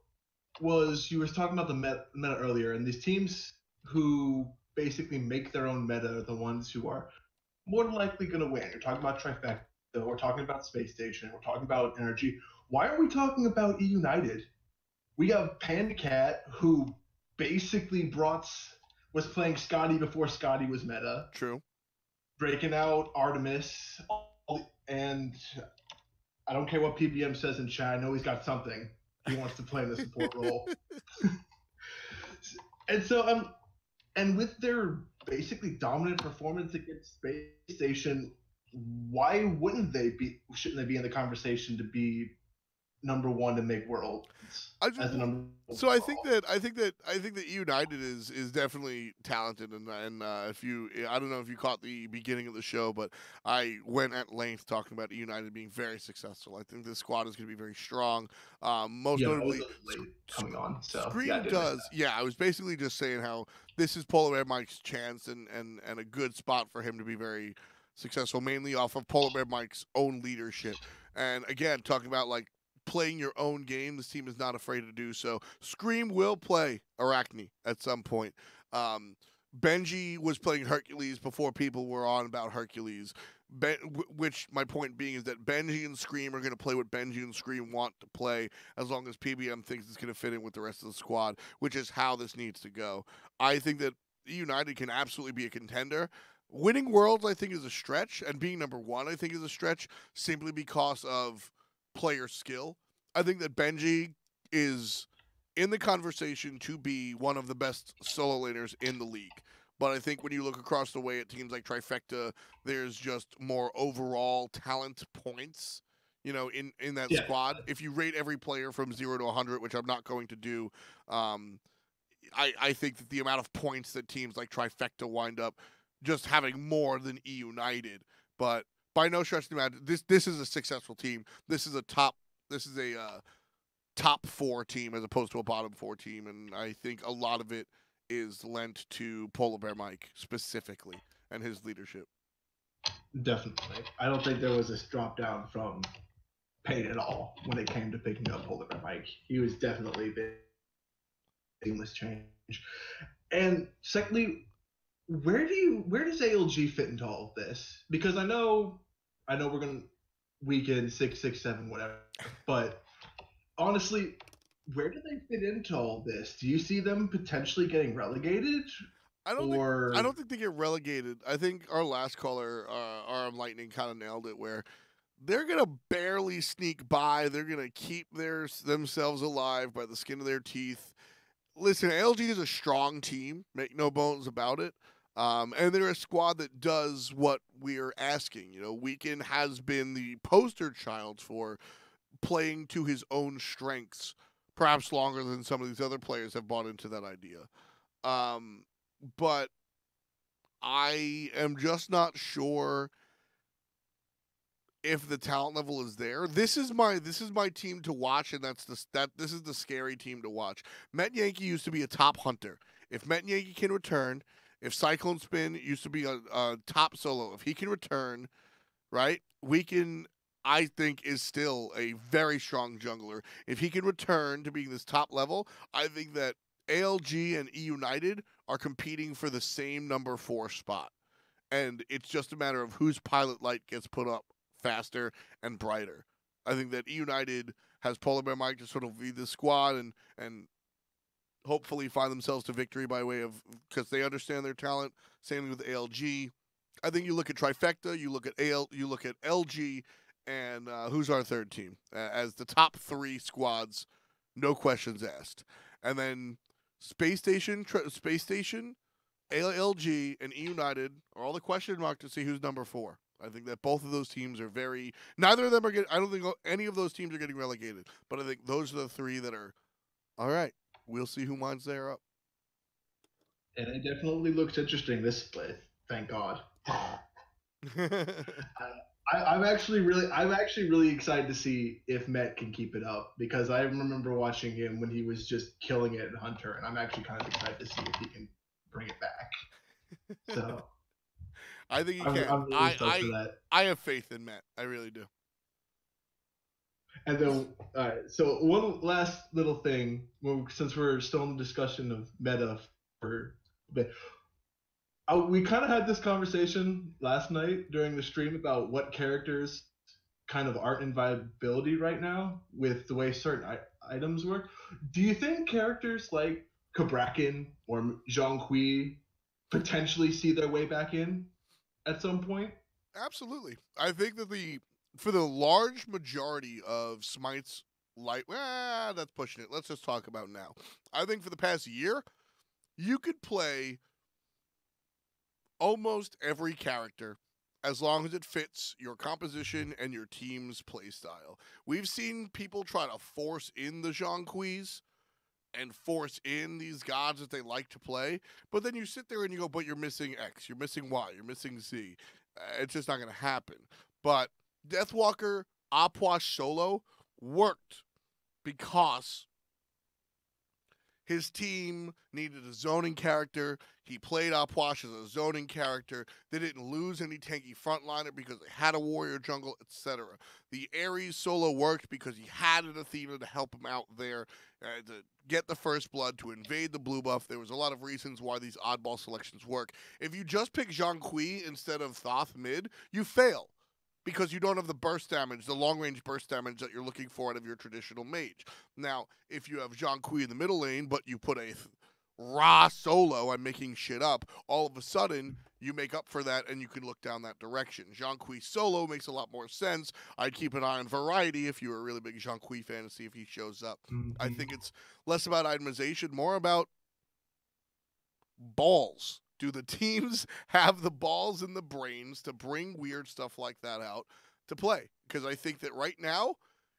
was you were talking about the meta earlier, and these teams who basically make their own meta are the ones who are more than likely going to win. You're talking about Trifecta. We're talking about Space Station. We're talking about Energy. Why are we talking about EUnited? We have Panda Cat, who basically was playing Scotty before Scotty was meta. True. Breaking out Artemis, and I don't care what PBM says in chat. I know he's got something. He wants to play in the support role. And so, and with their basically dominant performance against Space Station, why shouldn't they be in the conversation to be number one to make worlds I as the number. So I think that United is definitely talented, and if you, I don't know if you caught the beginning of the show, but I went at length talking about United being very successful. I think this squad is going to be very strong. Most Yeah, I notably, was a little late coming on, so Scream yeah, I did miss does. that. Yeah, I was basically just saying how this is PolarBearMike's chance and a good spot for him to be very successful, mainly off of PolarBearMike's own leadership. And again, talking about like playing your own game, this team is not afraid to do so. Scream will play Arachne at some point. Benji was playing Hercules before people were on about Hercules. Which my point being is that Benji and Scream are going to play what Benji and Scream want to play, as long as PBM thinks it's going to fit in with the rest of the squad, which is how this needs to go. I think that United can absolutely be a contender. Winning Worlds, I think, is a stretch, and being number one, I think, is a stretch simply because of player skill. I think that Benji is in the conversation to be one of the best solo laners in the league. But I think when you look across the way at teams like Trifecta, there's just more overall talent points, in that squad. If you rate every player from 0 to 100, which I'm not going to do, I think that the amount of points that teams like Trifecta wind up just having more than EUnited. But by no stretch of the imagination, this is a successful team. This is a top four team as opposed to a bottom four team, and I think a lot of it is lent to PolarBearMike specifically and his leadership. Definitely. I don't think there was this drop down from Payne at all when it came to picking up PolarBearMike. He was definitely the seamless change. And secondly, where does ALG fit into all of this? Because I know we're gonna weekend 6, 6, 7, whatever, but honestly, where do they fit into all this? Do you see them potentially getting relegated? I don't think they get relegated. I think our last caller, RM Lightning, kind of nailed it. Where they're gonna barely sneak by. They're gonna keep themselves alive by the skin of their teeth. Listen, ALG is a strong team. Make no bones about it. And they're a squad that does what we're asking. Weekend has been the poster child for playing to his own strengths, perhaps longer than some of these other players have bought into that idea. But I am just not sure if the talent level is there. This is my team to watch, and this is the scary team to watch. Met Yankee used to be a top hunter. If Met Yankee can return, if Cyclone Spin used to be a top solo, if he can return, right, Weekend, I think, is still a very strong jungler. If he can return to being this top level, I think that ALG and EUnited are competing for the same number 4 spot. And it's just a matter of whose pilot light gets put up faster and brighter. I think that EUnited has PolarBearMike to sort of lead the squad and hopefully find themselves to victory by way of, because they understand their talent. Same with ALG. I think you look at Trifecta, you look at LG, and who's our third team as the top 3 squads, no questions asked. And then Space Station, ALG, and EUnited are all the question mark to see who's number 4. I think that both of those teams are neither of them are getting, I don't think any of those teams are getting relegated, but I think those are the 3 that are, all right, we'll see who winds there up. And it definitely looks interesting, this split. Thank God. I'm actually really excited to see if Met can keep it up, because I remember watching him when he was just killing it in Hunter, and I'm actually kind of excited to see if he can bring it back. So I think he can. I'm really excited for that. I have faith in Met. I really do. And then, all right. So one last little thing, since we're still in the discussion of meta for a bit. We kind of had this conversation last night during the stream about what characters kind of aren't in viability right now with the way certain items work. Do you think characters like Kabrakin or Zhonghui potentially see their way back in at some point? Absolutely. I think that for the large majority of Smite's that's pushing it. Let's just talk about now. I think for the past year, you could play almost every character as long as it fits your composition and your team's play style. We've seen people try to force in the Jonquils and force in these gods that they like to play, but then you sit there and you go, but you're missing X, you're missing Y, you're missing Z. It's just not going to happen. But Deathwalker Opwash solo worked because his team needed a zoning character. He played Opwash as a zoning character. They didn't lose any tanky frontliner because they had a warrior jungle, etc. The Ares solo worked because he had an Athena to help him out there, to get the first blood, to invade the blue buff. There was a lot of reasons why these oddball selections work. If you just pick Jonqui instead of Thoth mid, you fail, because you don't have the burst damage, the long-range burst damage that you're looking for out of your traditional mage. Now, if you have Jonqui in the middle lane, but you put a Ra solo, I'm making shit up, all of a sudden, you make up for that and you can look down that direction. Jonqui solo makes a lot more sense. I'd keep an eye on variety if you're a really big Jonqui fan to see if he shows up. I think it's less about itemization, more about balls. Do the teams have the balls and the brains to bring weird stuff like that out to play? Because I think that right now,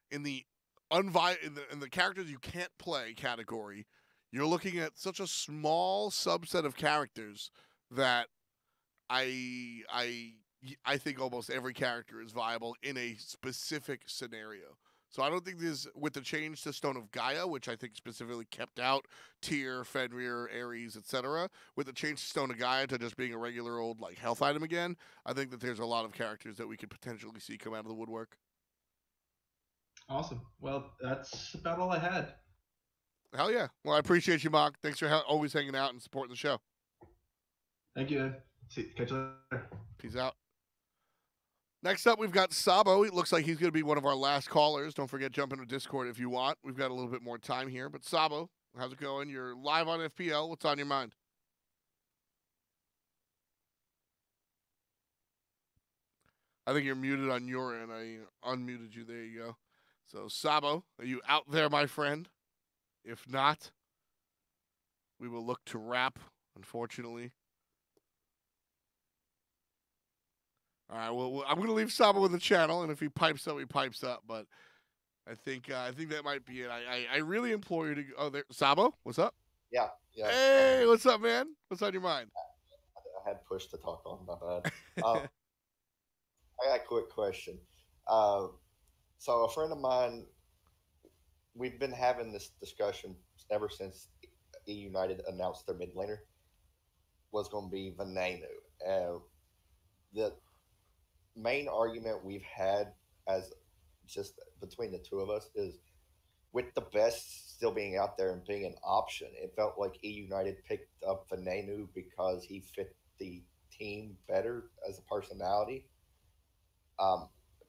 in the in the characters you can't play category, you're looking at such a small subset of characters that I think almost every character is viable in a specific scenario. So I don't think there's, with the change to Stone of Gaia, which I think specifically kept out Tyr, Fenrir, Ares, etc., with the change to Stone of Gaia to just being a regular old like health item again, I think that there's a lot of characters that we could potentially see come out of the woodwork. Awesome. Well, that's about all I had. Hell yeah. Well, I appreciate you, Mock. Thanks for always hanging out and supporting the show. Thank you, Ed. Catch you later. Peace out. Next up, we've got Sabo. It looks like he's going to be one of our last callers. Don't forget, jump into Discord if you want. We've got a little bit more time here. But Sabo, how's it going? You're live on FPL. What's on your mind? I think you're muted on your end. I unmuted you. There you go. So, Sabo, are you out there, my friend? If not, we will look to wrap, unfortunately. All right, well, I'm going to leave Sabo with the channel, and if he pipes up, he pipes up. But I think that might be it. I really implore you to go. Oh, there, Sabo, what's up? Yeah. Hey, what's up, man? What's on your mind? I had pushed to talk on, my bad. I got a quick question. So a friend of mine, we've been having this discussion ever since EUnited announced their mid laner was going to be Venenu. The main argument we've had as just between the two of us is, with the best still being out there and being an option, it felt like EUnited picked up Venenu because he fit the team better as a personality.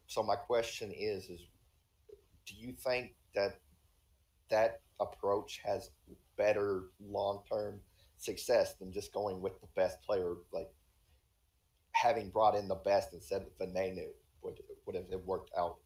So my question is do you think that approach has better long-term success than just going with the best player, like having brought in the best instead of Venenu? Would have it worked out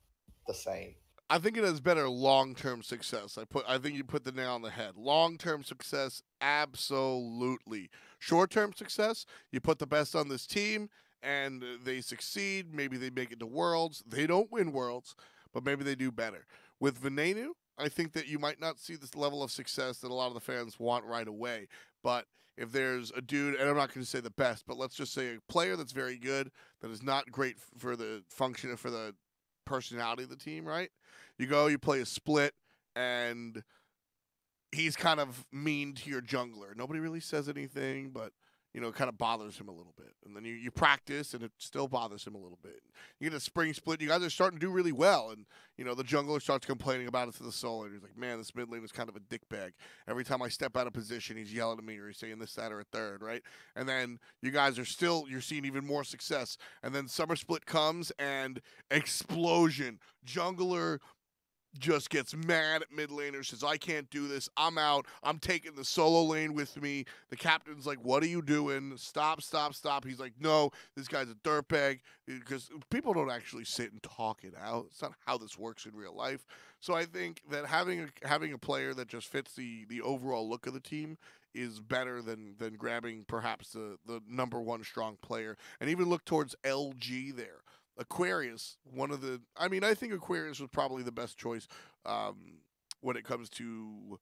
the same? I think it has better long-term success. I think you put the nail on the head. Long-term success, absolutely. Short-term success, you put the best on this team and they succeed. Maybe they make it to Worlds. They don't win Worlds, but maybe they do better. With Venenu, I think that you might not see this level of success that a lot of the fans want right away. But if there's a dude, and I'm not going to say the best, but let's just say a player that's very good, that is not great for the function, for the personality of the team, right? You go, you play a split, and he's kind of mean to your jungler. Nobody really says anything, but, you know, it kind of bothers him a little bit. And then you practice, and it still bothers him a little bit. You get a spring split, you guys are starting to do really well, and, you know, the jungler starts complaining about it to the solo, and he's like, man, this mid lane is kind of a dick bag. Every time I step out of position, he's yelling at me, or he's saying this, that, or a third, right? And then you guys are still, you're seeing even more success. And then summer split comes, and explosion. Jungler just gets mad at mid laner, says, I can't do this, I'm out, I'm taking the solo lane with me. The captain's like, what are you doing? Stop. He's like, no, this guy's a dirtbag, because people don't actually sit and talk it out. It's not how this works in real life. So I think that having a player that just fits the overall look of the team is better than grabbing perhaps the number one strong player. And even look towards LG there. Aquarius, I think Aquarius was probably the best choice when it comes to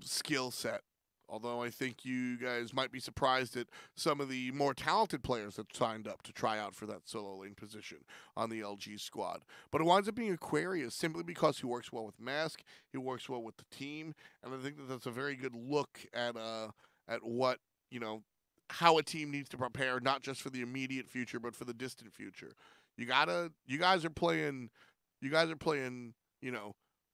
skill set. Although I think you guys might be surprised at some of the more talented players that signed up to try out for that solo lane position on the LG squad. But it winds up being Aquarius simply because he works well with Mask, he works well with the team, and I think that that's a very good look at what, how a team needs to prepare, not just for the immediate future, but for the distant future. You guys are playing,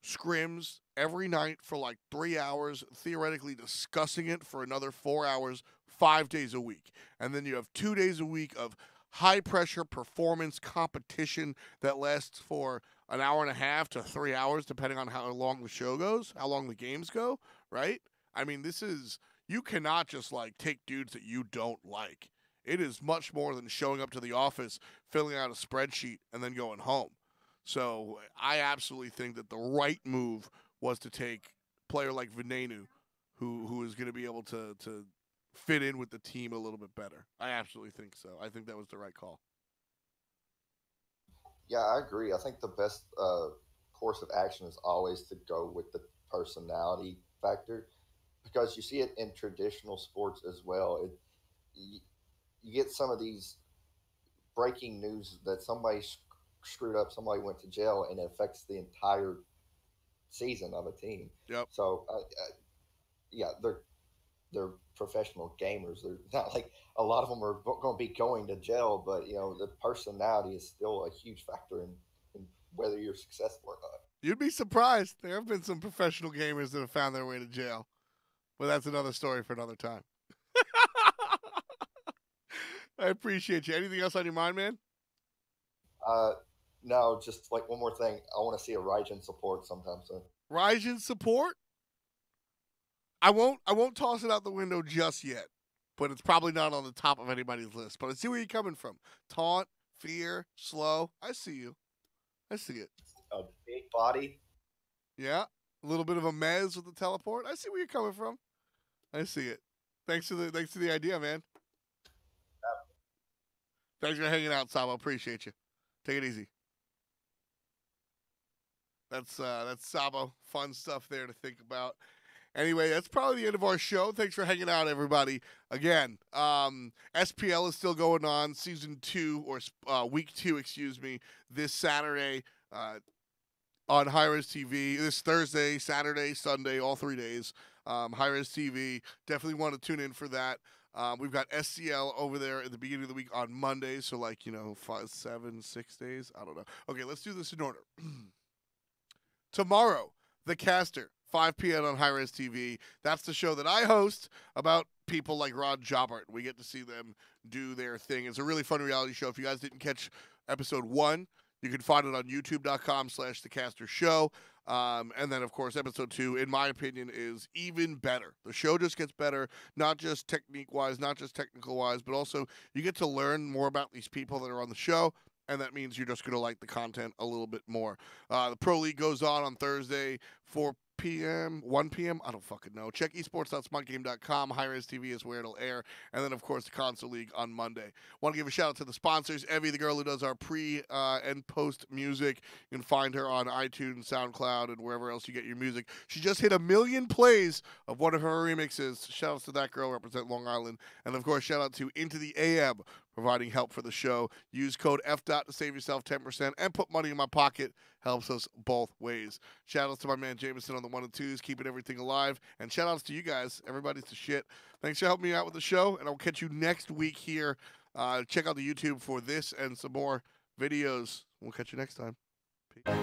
scrims every night for like 3 hours, theoretically discussing it for another 4 hours, 5 days a week. And then you have 2 days a week of high pressure performance competition that lasts for an hour and a half to 3 hours, depending on how long the show goes, how long the games go, right? I mean, you cannot just like take dudes that you don't like. It is much more than showing up to the office, filling out a spreadsheet, and then going home. So I absolutely think that the right move was to take a player like Venenu, who is going to be able to fit in with the team a little bit better. I absolutely think so. I think that was the right call. Yeah, I agree. I think the best course of action is always to go with the personality factor, because you see it in traditional sports as well. You get some of these breaking news that somebody screwed up, somebody went to jail, and it affects the entire season of a team. Yep. So, yeah, they're professional gamers. They're not like a lot of them are going to be going to jail, but the personality is still a huge factor in whether you're successful or not. You'd be surprised. There have been some professional gamers that have found their way to jail, but that's another story for another time. I appreciate you. Anything else on your mind, man? No, just like one more thing. I want to see a Raijin support sometime soon. Raijin support? I won't toss it out the window just yet, but it's probably not on the top of anybody's list. But I see where you're coming from. Taunt, fear, slow. I see you. I see it. A big body. Yeah. A little bit of a mez with the teleport. I see where you're coming from. I see it. Thanks for the idea, man. Thanks for hanging out, Sabo. Appreciate you. Take it easy. That's Sabo. Fun stuff there to think about. Anyway, that's probably the end of our show. Thanks for hanging out, everybody. Again, SPL is still going on, season 2 or week 2, this Saturday on Hi-Res TV. This Thursday, Saturday, Sunday, all 3 days. Hi-Res TV. Definitely want to tune in for that. We've got SCL over there at the beginning of the week on Monday, so 5, 7, 6 days. I don't know. Okay, let's do this in order. Tomorrow, The Caster, 5 p.m. on Hi-Res TV. That's the show that I host about people like Rod Jobart. We get to see them do their thing. It's a really fun reality show. If you guys didn't catch episode 1, you can find it on youtube.com/thecastershow. And then, of course, episode 2, in my opinion, is even better. The show just gets better, not just technique-wise, not just technical-wise, but also you get to learn more about these people that are on the show, and that means you're just going to like the content a little bit more. The Pro League goes on Thursday, 4 p.m., 1 p.m., I don't fucking know. Check esports.smartgame.com. Hi-Res TV is where it'll air. And then, of course, the Console League on Monday. Want to give a shout-out to the sponsors. Evie, the girl who does our pre- and post-music. You can find her on iTunes, SoundCloud, and wherever else you get your music. She just hit 1 million plays of one of her remixes. Shout-outs to that girl, represent Long Island. And, of course, shout-out to Into the AM, providing help for the show. Use code FDOT to save yourself 10% and put money in my pocket. Helps us both ways. Shout-outs to my man Jameson on the 1 and 2s, keeping everything alive. And shout-outs to you guys. Everybody's the shit. Thanks for helping me out with the show, and I'll catch you next week here. Check out the YouTube for this and some more videos. We'll catch you next time. Peace.